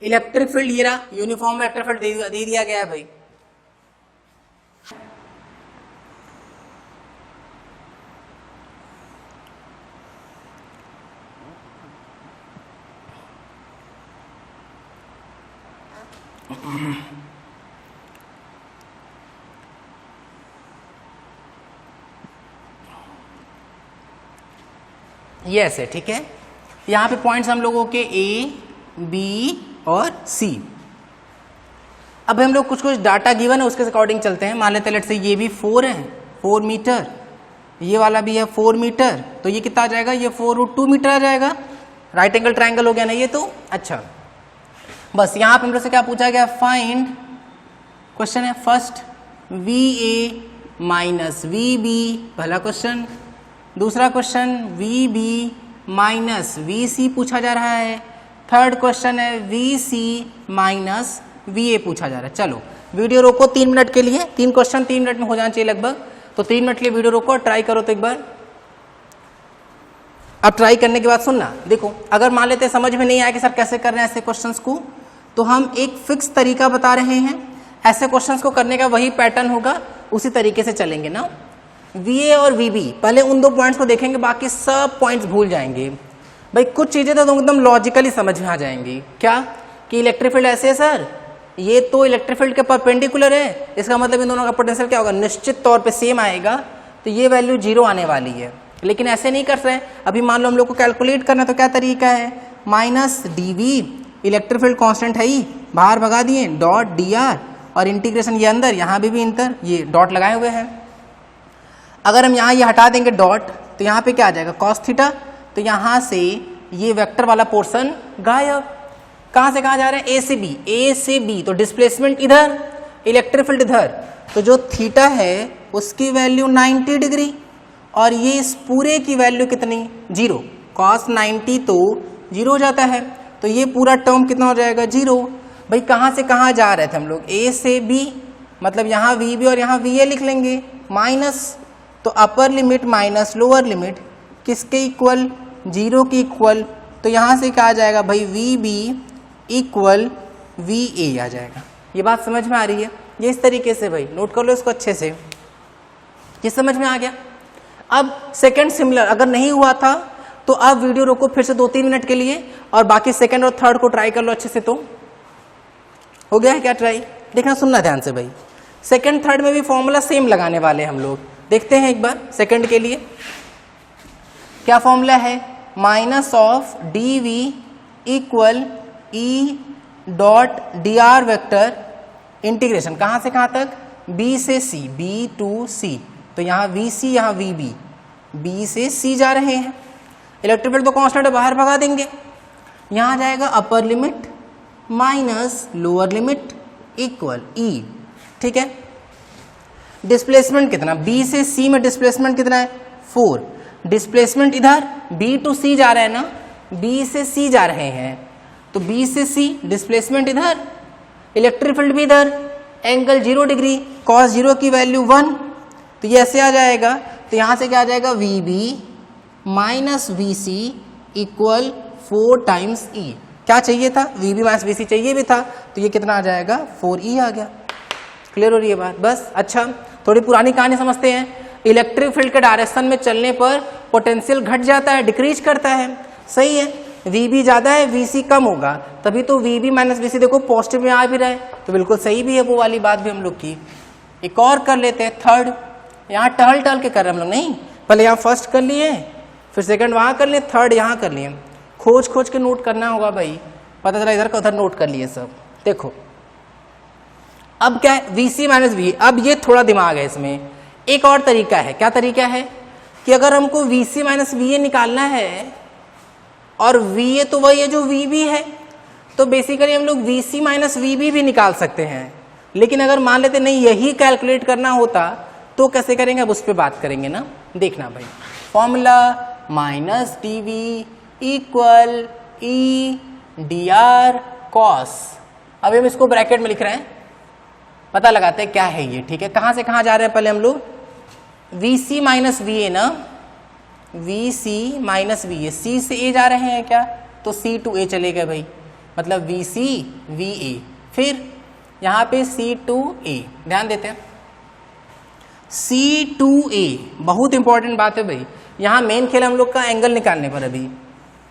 [SPEAKER 1] इलेक्ट्रिक फील्ड ये रहा, यूनिफॉर्म इलेक्ट्रिक फील्ड दे दिया गया है भाई। ये ऐसे, ठीक है। यहाँ पे पॉइंट्स हम लोगों के A, B और C। अब हम लोग कुछ डाटा गिवन है उसके अकॉर्डिंग चलते हैं। मान लेते हैं लेट्स से ये भी 4 है, 4 मीटर, ये वाला भी है 4 मीटर, तो ये कितना आ जाएगा, ये 4√2 मीटर आ जाएगा। राइट एंगल ट्राइंगल हो गया ना ये तो। अच्छा बस यहाँ पे हम लोग से क्या पूछा गया, फाइंड, क्वेश्चन है फर्स्ट VA माइनस VB, पहला क्वेश्चन। दूसरा क्वेश्चन VB माइनस VC पूछा जा रहा है। थर्ड क्वेश्चन है VC माइनस VA पूछा जा रहा है। चलो वीडियो रोको 3 मिनट के लिए, 3 क्वेश्चन 3 मिनट में हो जाना चाहिए लगभग, तो 3 मिनट के लिए वीडियो रोको और ट्राई करो तो एक बार। अब ट्राई करने के बाद सुनना, देखो अगर मान लेते समझ में नहीं आया कि सर कैसे कर रहे हैं ऐसे क्वेश्चंस को, तो हम एक फिक्स तरीका बता रहे हैं, ऐसे क्वेश्चंस को करने का वही पैटर्न होगा, उसी तरीके से चलेंगे ना। VA और VB पहले उन 2 पॉइंट्स को देखेंगे, बाकी सब पॉइंट्स भूल जाएंगे भाई। कुछ चीजें तो एकदम लॉजिकली समझ में आ जाएंगी, क्या कि इलेक्ट्रिक फील्ड ऐसे है सर, ये तो इलेक्ट्रिक फील्ड के परपेंडिकुलर है, इसका मतलब इन दोनों का पोटेंशियल क्या होगा, निश्चित तौर पे सेम आएगा, तो ये वैल्यू 0 आने वाली है। लेकिन ऐसे नहीं कर रहे हैं, अभी मान लो हम लोग को कैलकुलेट करना, तो क्या तरीका है, minus DV, electric field constant है ही, बाहर भगा दिए, डॉट DR, और इंटीग्रेशन ये अंदर, यहाँ भी इंटर, ये डॉट लगाए हुए हैं। अगर हम यहाँ ये हटा देंगे डॉट, तो यहाँ पे क्या आ जाएगा, cos थीटा, तो यहाँ से ये वेक्टर वाला पोर्शन गायब। कहाँ से कहाँ जा रहे हैं, A से B, तो डिस्प्लेसमेंट इधर, इलेक्ट्रिक फील्ड इधर, तो जो थीटा है उसकी वैल्यू 90 डिग्री, और ये इस पूरे की वैल्यू कितनी, 0, cos 90 तो 0 हो जाता है, तो ये पूरा टर्म कितना हो जाएगा, 0। भाई कहाँ से कहाँ जा रहे थे हम लोग, A से B, मतलब यहाँ VB और यहाँ VA लिख लेंगे, माइनस, तो अपर लिमिट माइनस लोअर लिमिट किसके इक्वल, 0 के इक्वल, तो यहाँ से क्या आ जाएगा भाई, VB इक्वल VA आ जाएगा। ये बात समझ में आ रही है, ये इस तरीके से भाई नोट कर लो इसको अच्छे से, ये समझ में आ गया। अब सेकंड सिमिलर अगर नहीं हुआ था तो अब वीडियो रोको फिर से 2-3 मिनट के लिए, और बाकी सेकंड और थर्ड को ट्राई कर लो अच्छे से। तो हो गया है क्या ट्राई, देखना सुनना ध्यान से भाई। सेकंड थर्ड में भी फॉर्मूला सेम लगाने वाले हम लोग, देखते हैं एक बार। सेकंड के लिए क्या फॉर्मूला है, minus of DV equal E dot DR vector integration, कहाँ से कहाँ तक, बी से सी, बी टू सी, तो यहाँ वी सी, यहाँ वी बी, बी से सी जा रहे हैं। इलेक्ट्रिक फील्ड तो कांस्टेंट है, बाहर भगा देंगे। यहाँ जाएगा upper limit minus lower limit equal E, ठीक है। डिस्प्लेसमेंट कितना, बी से सी में डिस्प्लेसमेंट कितना है 4, डिस्प्लेसमेंट इधर बी टू सी जा रहे हैं ना, बी से सी जा रहे हैं, तो बी से सी डिस्प्लेसमेंट इधर, इलेक्ट्रिक फील्ड भी इधर, एंगल 0 डिग्री, कॉस 0 की वैल्यू 1, तो ये ऐसे आ जाएगा। तो यहाँ से क्या आ जाएगा, V B minus V C equal 4 times E. क्या चाहिए था, V B minus V C चाहिए भी था, तो ये कितना आ जाएगा 4E आ गया। क्लियर हो रही है बात, बस। अच्छा, थोड़ी पुरानी कहानी समझते हैं। इलेक्ट्रिक फील्ड के डायरेक्शन में चलने पर पोटेंशियल घट जाता है, डिक्रीज करता है, सही है। वी बी ज़्यादा है, वी सी कम होगा, तभी तो वी बी माइनस वी सी देखो पॉजिटिव में आ भी रहा है, तो बिल्कुल सही भी है, वो वाली बात भी हम लोग की। एक और कर लेते हैं, थर्ड। यहाँ टहल टहल के कर रहे हम लोग, नहीं, पहले यहाँ फर्स्ट कर लिए, फिर सेकंड वहाँ कर लिए, थर्ड यहाँ कर लिए। खोज खोज के नोट करना होगा भाई, पता चला इधर का उधर नोट कर लिए सब। देखो अब क्या है, वी सी माइनस वी, अब ये थोड़ा दिमाग है इसमें। एक और तरीका है, क्या तरीका है कि अगर हमको V C minus V A निकालना है और वी ए तो वही है जो वी बी है, तो बेसिकली हम लोग V C minus V B भी निकाल सकते हैं। लेकिन अगर मान लेते नहीं यही कैलकुलेट करना होता तो कैसे करेंगे, अब उस पर बात करेंगे ना, देखना भाई। Formula minus d V equal E d r cos. अब हम इसको ब्रैकेट में लिख रहे हैं, पता लगाते हैं क्या है ये, ठीक है। कहाँ से कहाँ जा रहे हैं पहले हम लोग, V C minus V A ना, V C minus V A, C से ए जा रहे हैं क्या, तो सी टू ए चले गए भाई, मतलब वी सी वी ए, फिर यहाँ पे सी टू ए, ध्यान देते हैं सी टू ए, बहुत इंपॉर्टेंट बात है भाई। यहाँ मेन खेल हम लोग का एंगल निकालने पर अभी,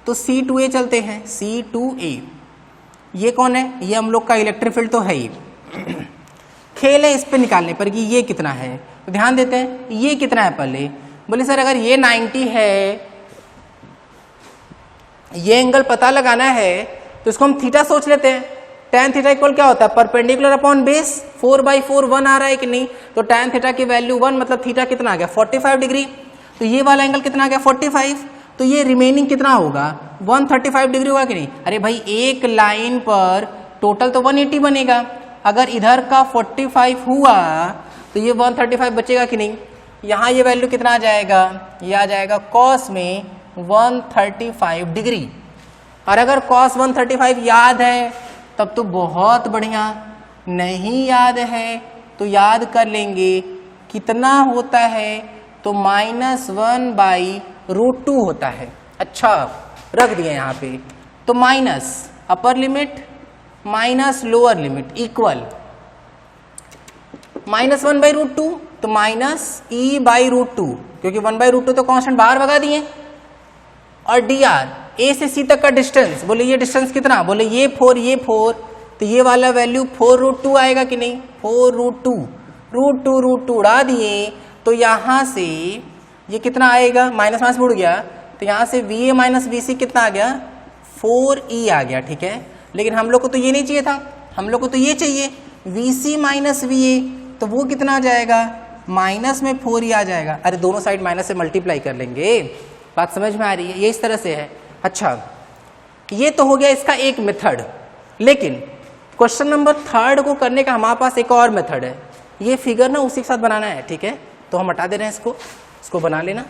[SPEAKER 1] तो सी टू ए चलते हैं, सी टू ए। ये कौन है, ये हम लोग का इलेक्ट्रिक फील्ड तो है ही, खेल है इस पे निकालने पर कि ये कितना है। तो ध्यान देते हैं ये कितना है पहले, बोले सर अगर ये 90 है, ये एंगल पता लगाना है तो इसको हम थीटा सोच लेते हैं। tan थीटा इक्वल क्या होता है, परपेंडिकुलर अपॉन बेस, 4/4 1 आ रहा है कि नहीं, तो tan थीटा की वैल्यू 1, मतलब थीटा कितना आ गया 45 डिग्री, तो ये वाला एंगल कितना आ गया 45, तो ये रिमेनिंग कितना होगा 135 डिग्री होगा कि नहीं। अरे भाई एक लाइन पर टोटल तो 180 बनेगा, अगर इधर का 45 हुआ तो ये 135 बचेगा कि नहीं। यहाँ ये वैल्यू कितना आ जाएगा, ये आ जाएगा कॉस में 135 डिग्री। और अगर कॉस 135 याद है तब तो बहुत बढ़िया, नहीं याद है तो याद कर लेंगे कितना होता है, तो -1/√2 होता है। अच्छा रख दिया यहाँ पे, तो माइनस अपर limit minus lower limit equal -1/√2, तो -e/√2, क्योंकि 1/√2 तो कांस्टेंट बाहर भगा दिए, और dr a से c तक का डिस्टेंस, बोले ये डिस्टेंस कितना, बोले ये 4 ये 4, तो ये वाला वैल्यू 4√2 आएगा कि नहीं, 4√2 उड़ा दिए, तो यहाँ से ये कितना आएगा, माइनस माइनस उड़ गया, तो यहाँ से va माइनस वी सी कितना आ गया 4e आ गया, ठीक है। लेकिन हम लोग को तो ये नहीं चाहिए था, हम लोग को तो ये चाहिए V C minus V A, तो वो कितना आ जाएगा, माइनस में 4e आ जाएगा। अरे दोनों साइड माइनस से मल्टीप्लाई कर लेंगे, बात समझ में आ रही है, ये इस तरह से है। अच्छा ये तो हो गया इसका एक मेथड, लेकिन क्वेश्चन नंबर 3 को करने का हमारे पास एक और मेथड है। ये फिगर ना उसी के साथ बनाना है, ठीक है, तो हम हटा दे रहे हैं इसको बना लेना।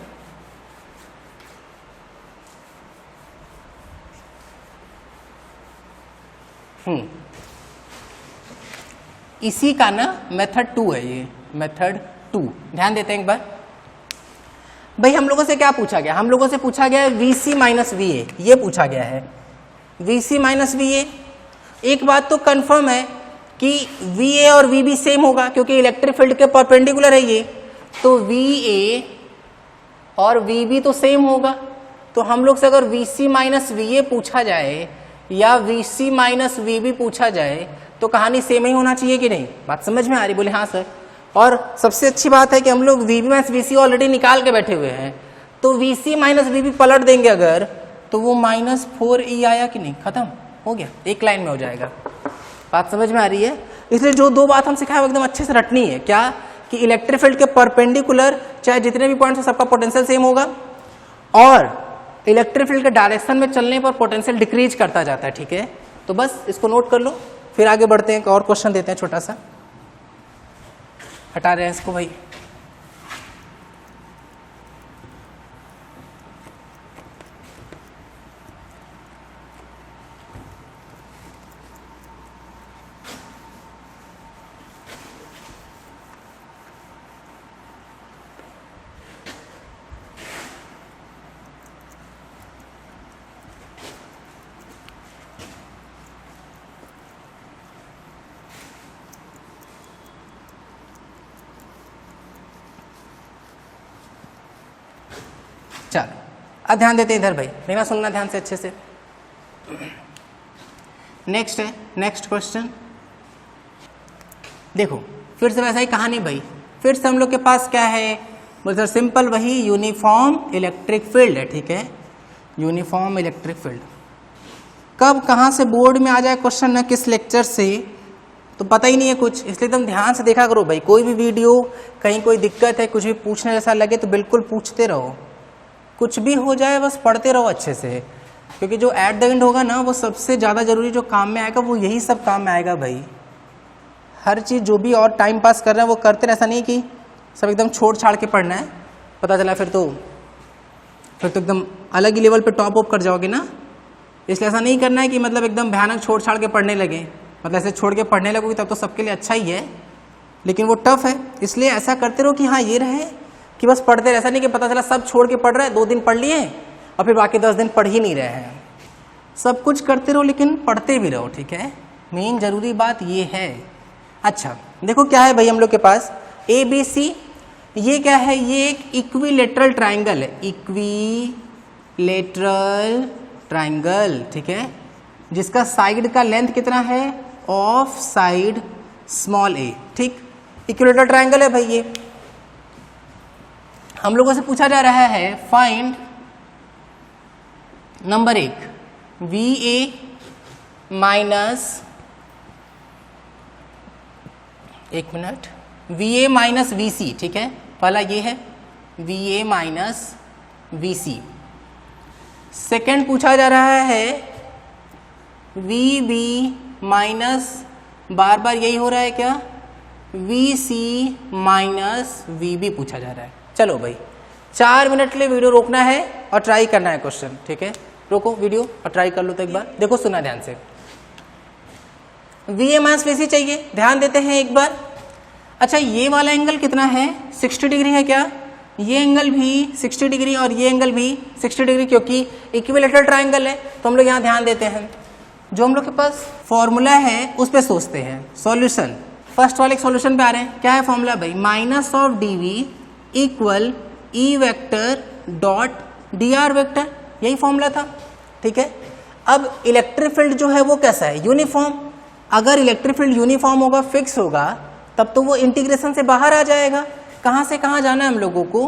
[SPEAKER 1] इसी का ना मेथड 2 है, ये मेथड 2, ध्यान देते हैं एक बार। भाई हम लोगों से क्या पूछा गया, हम लोगों से पूछा गया है V C minus V A, ये पूछा गया है V C minus V A. एक बात तो कंफर्म है कि वी ए और वी बी सेम होगा, क्योंकि इलेक्ट्रिक फील्ड के परपेंडिकुलर है ये, तो वी ए और वी बी तो सेम होगा। तो हम लोग से अगर V C minus V A पूछा जाए या V C minus V B पूछा जाए तो कहानी सेम ही होना चाहिए कि नहीं, बात समझ में आ रही, बोले हाँ सर। और सबसे अच्छी बात है कि हम लोग V B minus V C already निकाल के बैठे हुए हैं, तो V C minus V B पलट देंगे अगर, तो वो -4e आया कि नहीं, खत्म हो गया, एक लाइन में हो जाएगा, बात समझ में आ रही है। इसलिए जो दो बात हम सिखाए वो एकदम अच्छे से रटनी है। क्या कि इलेक्ट्रिक फील्ड के परपेंडिकुलर चाहे जितने भी पॉइंट्स हो सबका पोटेंशियल सेम होगा, और इलेक्ट्रिक फील्ड के डायरेक्शन में चलने पर पोटेंशियल डिक्रीज करता जाता है। ठीक है, तो बस इसको नोट कर लो, फिर आगे बढ़ते हैं। और क्वेश्चन देते हैं छोटा सा, हटा रहे हैं इसको भाई। चलो अब ध्यान देते इधर भाई, मेरा सुनना ध्यान से अच्छे से। नेक्स्ट है, नेक्स्ट क्वेश्चन देखो, फिर से वैसा ही कहानी भाई, फिर से हम लोग के पास क्या है, मतलब सिंपल वही यूनिफॉर्म इलेक्ट्रिक फील्ड है। ठीक है, यूनिफॉर्म इलेक्ट्रिक फील्ड कब कहाँ से बोर्ड में आ जाए क्वेश्चन ना किस लेक्चर से तो पता ही नहीं है कुछ, इसलिए तुम ध्यान से देखा करो भाई। कोई भी वीडियो कहीं कोई दिक्कत है, कुछ भी पूछने जैसा लगे तो बिल्कुल पूछते रहो, कुछ भी हो जाए बस पढ़ते रहो अच्छे से, क्योंकि जो एट द एंड होगा ना वो सबसे ज़्यादा जरूरी जो काम में आएगा वो यही सब काम में आएगा भाई। हर चीज़ जो भी और टाइम पास कर रहे हैं वो करते रहे, ऐसा नहीं कि सब एकदम छोड़ छाड़ के पढ़ना है, पता चला फिर तो एकदम अलग ही लेवल पे टॉप अप कर जाओगे ना। इसलिए ऐसा नहीं करना है कि मतलब एकदम भयानक छोड़ छाड़ के पढ़ने लगे, मतलब ऐसे छोड़ के पढ़ने लगोगे तब तो सबके लिए अच्छा ही है, लेकिन वो टफ है। इसलिए ऐसा करते रहो कि हाँ ये रहे कि बस पढ़ते रहे, ऐसा नहीं कि पता चला सब छोड़ के पढ़ रहे हैं, 2 दिन पढ़ लिए और फिर बाकी 10 दिन पढ़ ही नहीं रहे हैं। सब कुछ करते रहो लेकिन पढ़ते भी रहो। ठीक है, मेन जरूरी बात ये है। अच्छा देखो क्या है भाई हम लोग के पास ABC, ये क्या है, ये एक इक्विलेटरल ट्राइंगल है, इक्विलेटरल ट्राइंगल। ठीक है, जिसका साइड का लेंथ कितना है, ऑफ साइड स्मॉल a। ठीक, इक्विलेटरल ट्राइंगल है भाई। ये हम लोगों से पूछा जा रहा है फाइंड नंबर 1 VA माइनस, एक मिनट, VA माइनस VC। ठीक है, पहला ये है VA माइनस VC। सेकेंड पूछा जा रहा है VB माइनस, बार बार यही हो रहा है क्या, VC माइनस VB पूछा जा रहा है। चलो भाई 4 मिनट के लिए वीडियो रोकना है और ट्राई करना है क्वेश्चन। ठीक है, रोको वीडियो और ट्राई कर लो तो एक बार देखो, सुना ध्यान से। VA माइनस VC चाहिए, ध्यान देते हैं एक बार। अच्छा ये वाला एंगल कितना है, 60 डिग्री है क्या, ये एंगल भी 60 डिग्री और ये एंगल भी 60 डिग्री, क्योंकि इक्विलेटरल ट्राइंगल है। तो हम लोग यहाँ ध्यान देते हैं, जो हम लोग के पास फॉर्मूला है उस पर सोचते हैं। सॉल्यूशन, फर्स्ट वाले सॉल्यूशन पे आ रहे हैं। क्या है फॉर्मूला भाई, minus of DV equal E vector dot DR vector, यही फॉर्मूला था। ठीक है, अब इलेक्ट्रिक फील्ड जो है वो कैसा है, यूनिफॉर्म। अगर इलेक्ट्रिक फील्ड यूनिफॉर्म होगा, फिक्स होगा, तब तो वो इंटीग्रेशन से बाहर आ जाएगा। कहाँ से कहाँ जाना है हम लोगों को,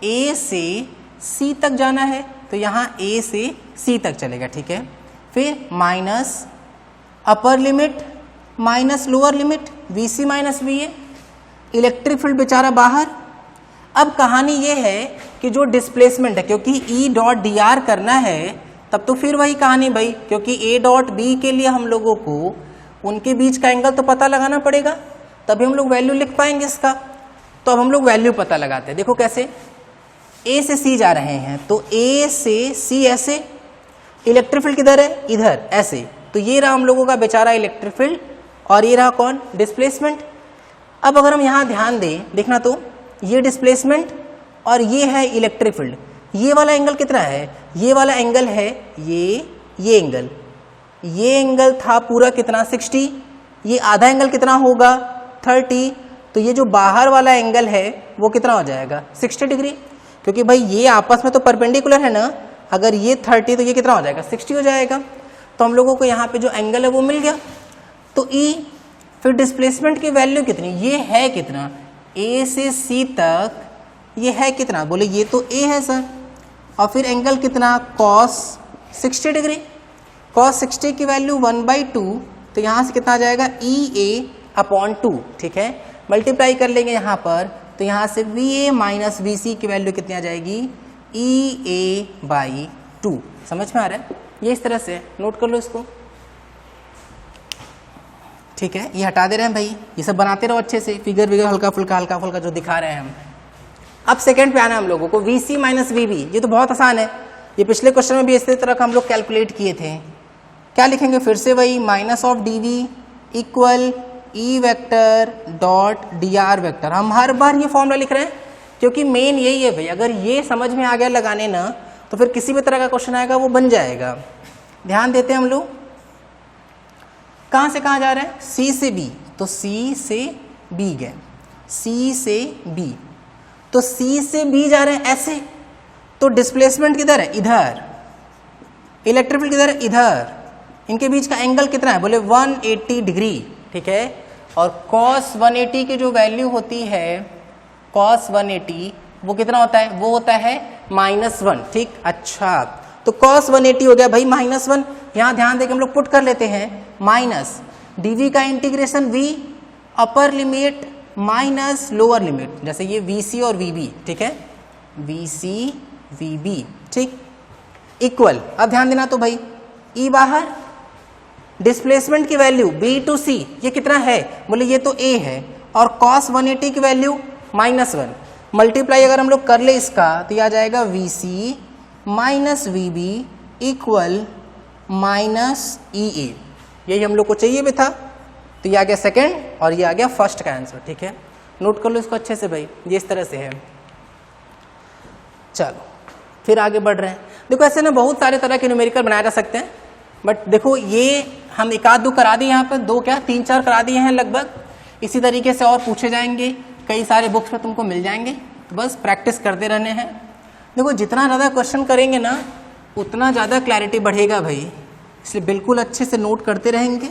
[SPEAKER 1] A से C तक जाना है, तो यहाँ A से C तक चलेगा। ठीक है, फिर माइनस अपर limit minus lower limit VC minus VA, electric field बेचारा बाहर। अब कहानी ये है कि जो डिस्प्लेसमेंट है, क्योंकि E डॉट DR करना है, तब तो फिर वही कहानी भाई, क्योंकि A डॉट B के लिए हम लोगों को उनके बीच का एंगल तो पता लगाना पड़ेगा, तभी हम लोग वैल्यू लिख पाएंगे इसका। तो अब हम लोग वैल्यू पता लगाते हैं। देखो कैसे, A से C जा रहे हैं, तो A से C ऐसे, इलेक्ट्रिक फील्ड किधर है, इधर ऐसे, तो ये रहा हम लोगों का बेचारा इलेक्ट्रिक फील्ड और ये रहा कौन, डिस्प्लेसमेंट। अब अगर हम यहाँ ध्यान दें, देखना तो ये डिस्प्लेसमेंट और ये है इलेक्ट्रिक फील्ड। ये वाला एंगल कितना है, ये वाला एंगल है ये एंगल, ये एंगल था पूरा कितना 60, ये आधा एंगल कितना होगा 30, तो ये जो बाहर वाला एंगल है वो कितना हो जाएगा 60 डिग्री, क्योंकि भाई ये आपस में तो परपेंडिकुलर है ना। अगर ये 30 तो ये कितना हो जाएगा 60 हो जाएगा। तो हम लोगों को यहाँ पे जो एंगल है वो मिल गया। तो E, फिर डिस्प्लेसमेंट की वैल्यू कितनी, ये है कितना, A से C तक ये है कितना, बोले ये तो A है सर, और फिर एंगल कितना cos 60 डिग्री, cos 60 की वैल्यू 1/2, तो यहाँ से कितना आ जाएगा EA अपॉन 2, ठीक है, मल्टीप्लाई कर लेंगे यहाँ पर, तो यहाँ से VA माइनस VC की वैल्यू कितनी आ जाएगी, EA/2। समझ में आ रहा है? ये इस तरह से नोट कर लो इसको, ठीक है। ये हटा दे रहे हैं भाई, ये सब बनाते रहो अच्छे से, फिगर विगर हल्का फुल्का जो दिखा रहे हैं हम। अब सेकंड पे आना है हम लोगों को, VC माइनस VB। ये तो बहुत आसान है, ये पिछले क्वेश्चन में भी इसी तरह का हम लोग कैलकुलेट किए थे। क्या लिखेंगे फिर से वही, minus of DV equal E vector dot DR vector. हम हर बार ये फॉर्मूला लिख रहे हैं क्योंकि मेन यही है भाई, अगर ये समझ में आ गया लगाने ना, तो फिर किसी भी तरह का क्वेश्चन आएगा वो बन जाएगा। ध्यान देते हैं हम लोग, कहाँ से कहाँ जा रहे हैं, C से B, तो C से B गए, C से B, तो C से B जा रहे हैं ऐसे, तो डिस्प्लेसमेंट किधर है, इधर, इलेक्ट्रिक फील्ड किधर है, इधर, इनके बीच का एंगल कितना है, बोले 180 डिग्री, ठीक है। और cos 180 की जो वैल्यू होती है, cos 180 वो कितना होता है, वो होता है -1, ठीक। अच्छा, तो cos 180 हो गया भाई -1, यहाँ ध्यान देके हम लोग पुट कर लेते हैं, माइनस dV का इंटीग्रेशन V अपर लिमिट माइनस लोअर लिमिट, जैसे ये VC और VB, ठीक है, VC VB, ठीक, इक्वल। अब ध्यान देना तो भाई, E बाहर, डिस्प्लेसमेंट की वैल्यू B to C ये कितना है, बोले ये तो A है, और cos 180 की वैल्यू -1, मल्टीप्लाई अगर हम लोग कर ले इसका, तो ये आ जाएगा VC minus VB equal minus EA। यही हम लोग को चाहिए भी था, तो ये आ गया सेकंड और ये आ गया फर्स्ट का आंसर, ठीक है। नोट कर लो इसको अच्छे से भाई, ये इस तरह से है। चलो फिर आगे बढ़ रहे हैं। देखो ऐसे ना बहुत सारे तरह के न्यूमेरिकल बनाए जा सकते हैं, बट देखो ये हम एक आध दो करा दिए, यहाँ पर 2 क्या 3-4 करा दिए हैं लगभग। इसी तरीके से और पूछे जाएंगे, कई सारे बुक्स में तुमको मिल जाएंगे, तो बस प्रैक्टिस करते रहने हैं। देखो जितना ज़्यादा क्वेश्चन करेंगे ना, उतना ज़्यादा क्लैरिटी बढ़ेगा भाई, इसलिए बिल्कुल अच्छे से नोट करते रहेंगे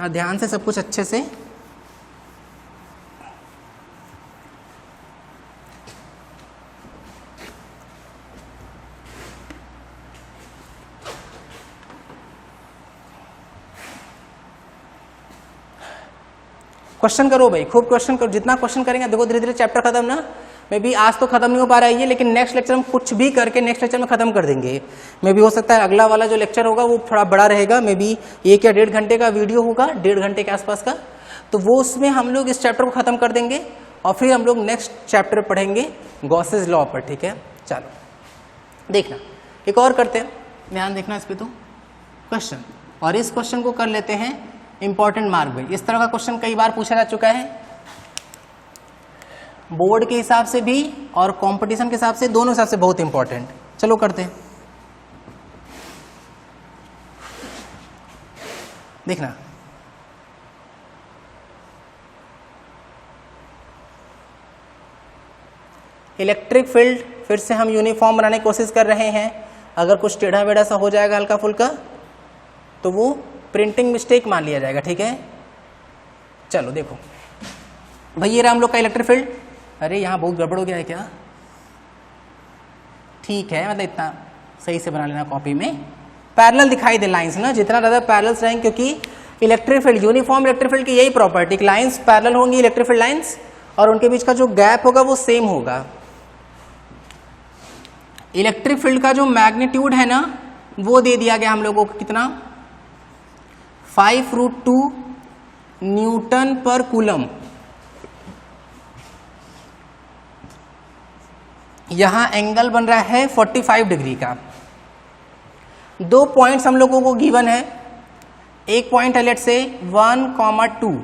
[SPEAKER 1] और ध्यान से सब कुछ अच्छे से। क्वेश्चन करो भाई, खूब क्वेश्चन करो, जितना क्वेश्चन करेंगे। देखो धीरे धीरे चैप्टर खत्म ना, मे बी आज तो खत्म नहीं हो पा रहा है ये, लेकिन नेक्स्ट लेक्चर में कुछ भी करके नेक्स्ट लेक्चर में खत्म कर देंगे। मे बी हो सकता है अगला वाला जो लेक्चर होगा वो थोड़ा बड़ा रहेगा, मे बी 1 या 1.5 घंटे का वीडियो होगा, 1.5 घंटे के आसपास का, तो वो उसमें हम लोग इस चैप्टर को खत्म कर देंगे और फिर हम लोग नेक्स्ट चैप्टर पढ़ेंगे गॉसेस लॉ पर, ठीक है। चलो देखना, एक और करते हैं, ध्यान देखना इस पर तो क्वेश्चन, और इस क्वेश्चन को कर लेते हैं इंपॉर्टेंट मार्क भाई। इस तरह का क्वेश्चन कई बार पूछा जा चुका है, बोर्ड के हिसाब से भी और कंपटीशन के हिसाब से, दोनों हिसाब से बहुत इंपॉर्टेंट। चलो करते हैं, देखना। इलेक्ट्रिक फील्ड फिर से हम यूनिफॉर्म बनाने की कोशिश कर रहे हैं। अगर कुछ टेढ़ा बेढ़ा सा हो जाएगा हल्का फुल्का, तो वो प्रिंटिंग मिस्टेक मान लिया जाएगा, ठीक है। चलो देखो भाई, ये रहा हम लोग का इलेक्ट्रिक फील्ड। अरे यहाँ बहुत गड़बड़ हो गया है क्या, ठीक है, मतलब इतना सही से बना लेना कॉपी में, पैरेलल दिखाई दे लाइंस ना, जितना ज़्यादा पैरेलल्स रहेंगे, क्योंकि electric field, uniform electric field की यही प्रॉपर्टी, लाइंस पैरेलल होंगी, इलेक्ट्रिक फील्ड लाइंस, और उनके बीच का जो गैप होगा वो सेम होगा। इलेक्ट्रिक फील्ड का जो मैग्नीट्यूड है ना, वो दे दिया गया हम लोगों को, कितना 5√2 न्यूटन पर कूलम। यहां एंगल बन रहा है 45 डिग्री का। 2 पॉइंट्स हम लोगों को गिवन है, एक पॉइंट है लेट से 1,2,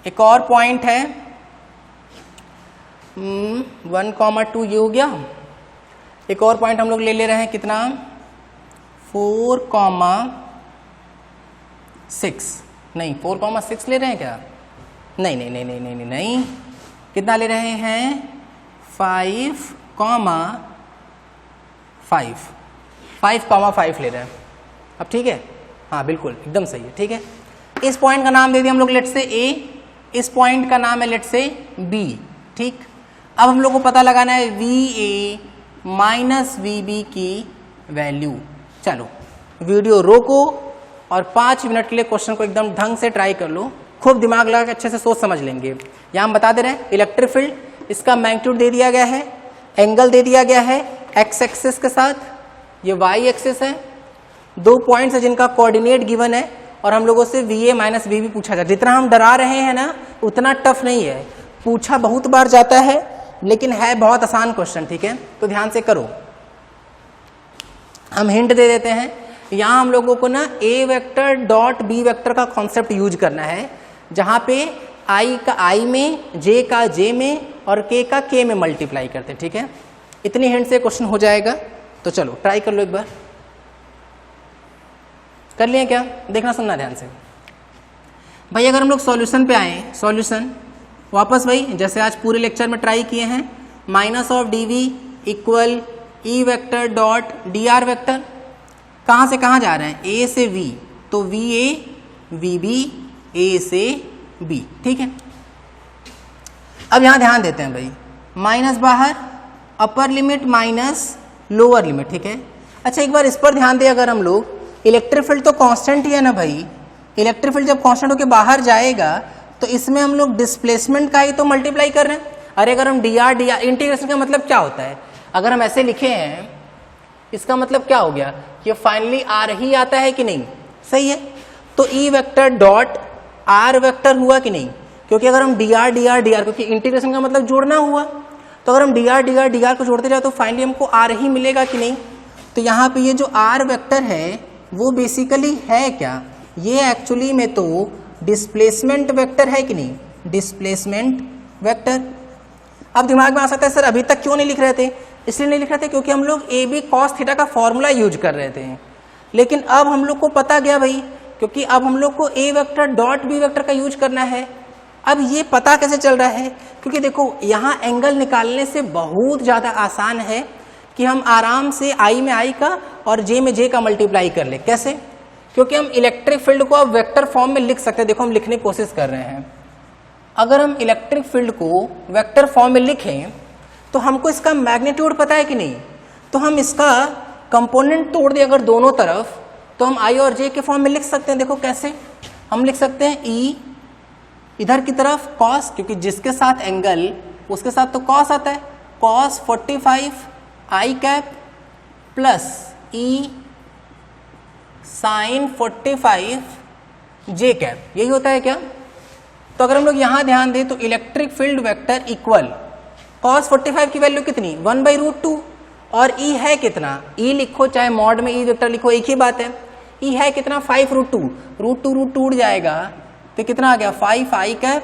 [SPEAKER 1] एक और पॉइंट है 1,2, ये हो गया। एक और पॉइंट हम लोग ले रहे हैं, कितना 4,6, नहीं 4,6 ले रहे हैं क्या, नहीं नहीं नहीं नहीं नहीं नहीं, नहीं। कितना ले रहे हैं 5,5 ले रहे हैं। अब ठीक है, हाँ बिल्कुल एकदम सही है, ठीक है। इस पॉइंट का नाम दे दिया हम लोग लेट से A, इस पॉइंट का नाम है लेट से B, ठीक। अब हम लोग को पता लगाना है VA माइनस VB की वैल्यू। चलो वीडियो रोको और 5 मिनट के लिए क्वेश्चन को एकदम ढंग से ट्राई कर लो, खूब दिमाग लगा के अच्छे से सोच समझ लेंगे। यहाँ हम बता दे रहे हैं इलेक्ट्रिक फील्ड, इसका मैग्नीट्यूड दे दिया गया है, एंगल दे दिया गया है एक्स एक्सिस के साथ, ये वाई एक्सिस है, 2 पॉइंट्स है जिनका कोऑर्डिनेट गिवन है और हम लोगों से VA माइनस VB पूछा जाए। जितना हम डरा रहे हैं ना उतना टफ नहीं है, पूछा बहुत बार जाता है लेकिन है बहुत आसान क्वेश्चन, ठीक है, तो ध्यान से करो। हम हिंट दे देते हैं, यहाँ हम लोगों को ना A vector dot B vector का कॉन्सेप्ट यूज करना है, जहाँ पे I का I में, J का J में और K का K में मल्टीप्लाई करते हैं, ठीक है। इतनी हिंट से क्वेश्चन हो जाएगा, तो चलो ट्राई कर लो एक बार। कर लिए क्या? देखना सुनना ध्यान से भाई। अगर हम लोग सॉल्यूशन पे आए, सॉल्यूशन वापस भाई जैसे आज पूरे लेक्चर में ट्राई किए हैं, minus of dv equal E vector dot dr vector, कहाँ से कहाँ जा रहे हैं, A से V, तो VA VB A से B, ठीक है। अब यहाँ ध्यान देते हैं भाई, माइनस बाहर, अपर लिमिट माइनस लोअर लिमिट, ठीक है। अच्छा एक बार इस पर ध्यान दें, अगर हम लोग इलेक्ट्रिक फील्ड तो कांस्टेंट ही है ना भाई, इलेक्ट्रिक फील्ड जब कांस्टेंट होकर बाहर जाएगा तो इसमें हम लोग डिस्प्लेसमेंट का ही तो मल्टीप्लाई कर रहे हैं। अरे अगर हम dr इंटीग्रेशन का मतलब क्या होता है, अगर हम ऐसे लिखे हैं इसका मतलब क्या हो गया कि फाइनली आर ही आता है कि नहीं, सही है। तो E vector dot R vector हुआ कि नहीं, क्योंकि अगर हम dr क्योंकि इंटीग्रेशन का मतलब जोड़ना हुआ, तो अगर हम dr को जोड़ते जाए तो फाइनली हमको R ही मिलेगा कि नहीं। तो यहाँ पे ये जो R वेक्टर है वो बेसिकली है क्या, ये एक्चुअली में तो डिस्प्लेसमेंट वेक्टर है कि नहीं, डिस्प्लेसमेंट वेक्टर। अब दिमाग में आ सकता है सर अभी तक क्यों नहीं लिख रहे थे, इसलिए नहीं लिख रहे थे क्योंकि हम लोग AB cos थीटा का फॉर्मूला यूज कर रहे थे, लेकिन अब हम लोग को पता गया भाई, क्योंकि अब हम लोग को A vector dot B vector का यूज करना है। अब ये पता कैसे चल रहा है, क्योंकि देखो यहाँ एंगल निकालने से बहुत ज़्यादा आसान है कि हम आराम से I में I का और J में J का मल्टीप्लाई कर ले। कैसे, क्योंकि हम इलेक्ट्रिक फील्ड को अब वेक्टर फॉर्म में लिख सकते हैं। देखो हम लिखने की कोशिश कर रहे हैं, अगर हम इलेक्ट्रिक फील्ड को वेक्टर फॉर्म में लिखें तो हमको इसका मैग्नीट्यूड पता है कि नहीं, तो हम इसका कंपोनेंट तोड़ दें अगर दोनों तरफ, तो हम I और J के फॉर्म में लिख सकते हैं। देखो कैसे, हम लिख सकते हैं E इधर की तरफ cos, क्योंकि जिसके साथ एंगल उसके साथ तो cos आता है, cos 45 I cap plus E sine 45 J cap, यही होता है क्या। तो अगर हम लोग यहाँ ध्यान दें तो electric field vector equal cos 45 की वैल्यू कितनी, 1/√2, और E है कितना, E लिखो चाहे मॉड में E वेक्टर लिखो एक ही बात है, E है कितना 5√2, √2 उड़ जाएगा तो कितना आ गया 5 I कैप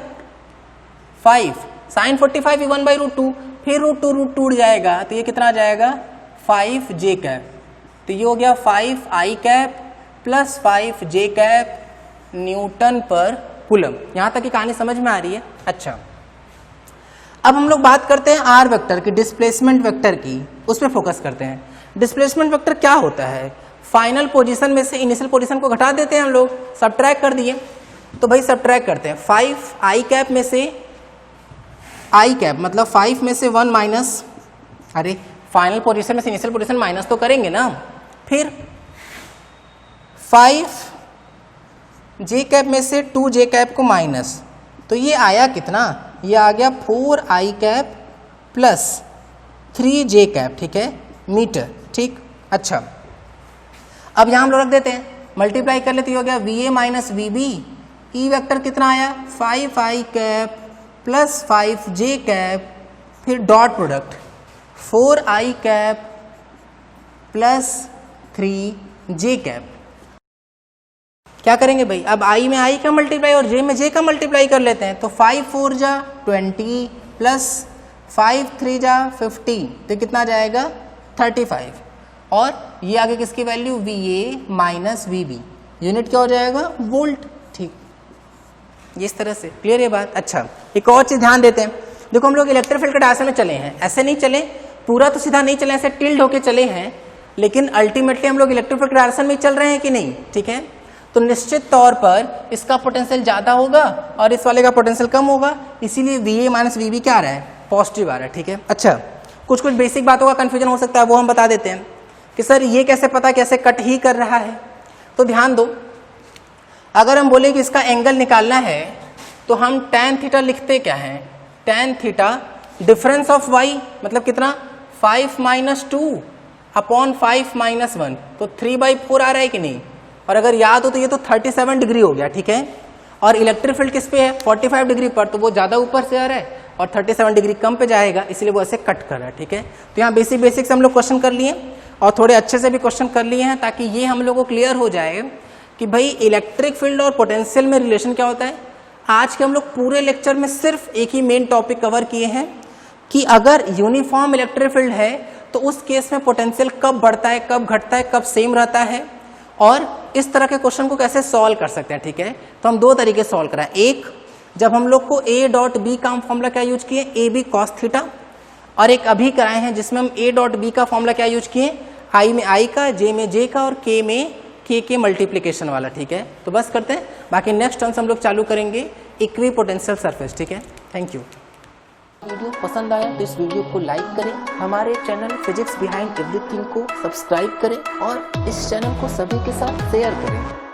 [SPEAKER 1] 5 साइन 45 1/√2, फिर √2 उड़ जाएगा तो ये कितना आ जाएगा 5 J कैप, तो ये हो गया 5 I cap plus 5 J cap Newton पर कूलम। यहाँ तक की कहानी समझ में आ रही है। अच्छा अब हम लोग बात करते हैं R वेक्टर की, डिस्प्लेसमेंट वेक्टर की, उस पर फोकस करते हैं। डिस्प्लेसमेंट वेक्टर क्या होता है, फाइनल पोजीशन में से इनिशियल पोजीशन को घटा देते हैं हम लोग, सबट्रैक्ट कर दिए, तो भाई सबट्रैक्ट करते हैं 5 I कैप में से I कैप मतलब 5 में से 1 माइनस, अरे फाइनल पोजीशन में से इनिशियल पोजीशन माइनस तो करेंगे ना, फिर 5 J कैप में से 2 J कैप को माइनस, तो ये आया कितना, ये आ गया 4 I cap plus 3 J cap, ठीक है, मीटर, ठीक। अच्छा अब यहाँ हम लोग रख देते हैं, मल्टीप्लाई कर लेते हो गया VA minus VB, E vector कितना आया 5 I cap plus 5 J cap, फिर dot product 4 I cap plus 3 J cap. क्या करेंगे भाई, अब I में I का मल्टीप्लाई और J में J का मल्टीप्लाई कर लेते हैं, तो 5 4 जा 20 प्लस 5 3 जा 15, तो कितना जाएगा 35, और ये आगे किसकी value VA minus VB, unit क्या हो जाएगा वोल्ट, ठीक। इस तरह से क्लियर ये बात। अच्छा एक और चीज ध्यान देते हैं, देखो हम लोग इलेक्ट्रिक फील्ड के डायरेक्शन में चले हैं, ऐसे नहीं चले, पूरा तो सीधा नहीं चले, ऐसे टिल्ड होके चले हैं, लेकिन अल्टीमेटली हम लोग इलेक्ट्रिक फील्ड के डायरेक्शन में चल रहे हैं कि नहीं, ठीक है। तो निश्चित तौर पर इसका पोटेंशियल ज्यादा होगा और इस वाले का पोटेंशियल कम होगा, इसीलिए VA माइनस VB क्या आ रहा है, पॉजिटिव आ रहा है, ठीक है। अच्छा कुछ कुछ बेसिक बातों का कंफ्यूजन हो सकता है, वो हम बता देते हैं कि सर ये कैसे पता कैसे कट ही कर रहा है। तो ध्यान दो, अगर हम बोले कि इसका एंगल निकालना है तो हम tan थीटा लिखते क्या हैं, tan theta difference of y मतलब कितना 5 माइनस 2 अपॉन 5 माइनस 1, तो 3/4 आ रहा है कि नहीं। और अगर याद हो तो ये तो 37 डिग्री हो गया, ठीक है। और इलेक्ट्रिक फील्ड किस पे है 45 डिग्री पर, तो वो ज़्यादा ऊपर से आ रहा है और 37 डिग्री कम पे जाएगा, इसलिए वो ऐसे कट कर रहा है, ठीक है। तो यहाँ बेसिक से हम लोग क्वेश्चन कर लिए और थोड़े अच्छे से भी क्वेश्चन कर लिए हैं, ताकि ये हम लोग को क्लियर हो जाए कि भाई इलेक्ट्रिक फील्ड और पोटेंशियल में रिलेशन क्या होता है। आज के हम लोग पूरे लेक्चर में सिर्फ एक ही मेन टॉपिक कवर किए हैं कि अगर यूनिफॉर्म इलेक्ट्रिक फील्ड है तो उस केस में पोटेंशियल कब बढ़ता है, कब घटता है, कब सेम रहता है, और इस तरह के क्वेश्चन को कैसे सॉल्व कर सकते हैं, ठीक है। तो हम दो तरीके से सॉल्व कराएं। एक, जब हम लोग को A डॉट बी का फॉर्मूला क्या यूज किए, ए बी कॉस थीटा, और एक अभी कराए हैं जिसमें हम A डॉट बी का फॉर्मूला क्या यूज किए, I में I का, J में J का और K में K के मल्टीप्लीकेशन वाला, ठीक है। तो बस करते हैं, बाकी नेक्स्ट टर्म्स हम लोग चालू करेंगे इक्वी पोटेंशियल सरफेस, ठीक है। Thank you. वीडियो पसंद आया तो इस वीडियो को लाइक करें, हमारे चैनल फिजिक्स बिहाइंड एवरीथिंग को सब्सक्राइब करें और इस चैनल को सभी के साथ शेयर करें।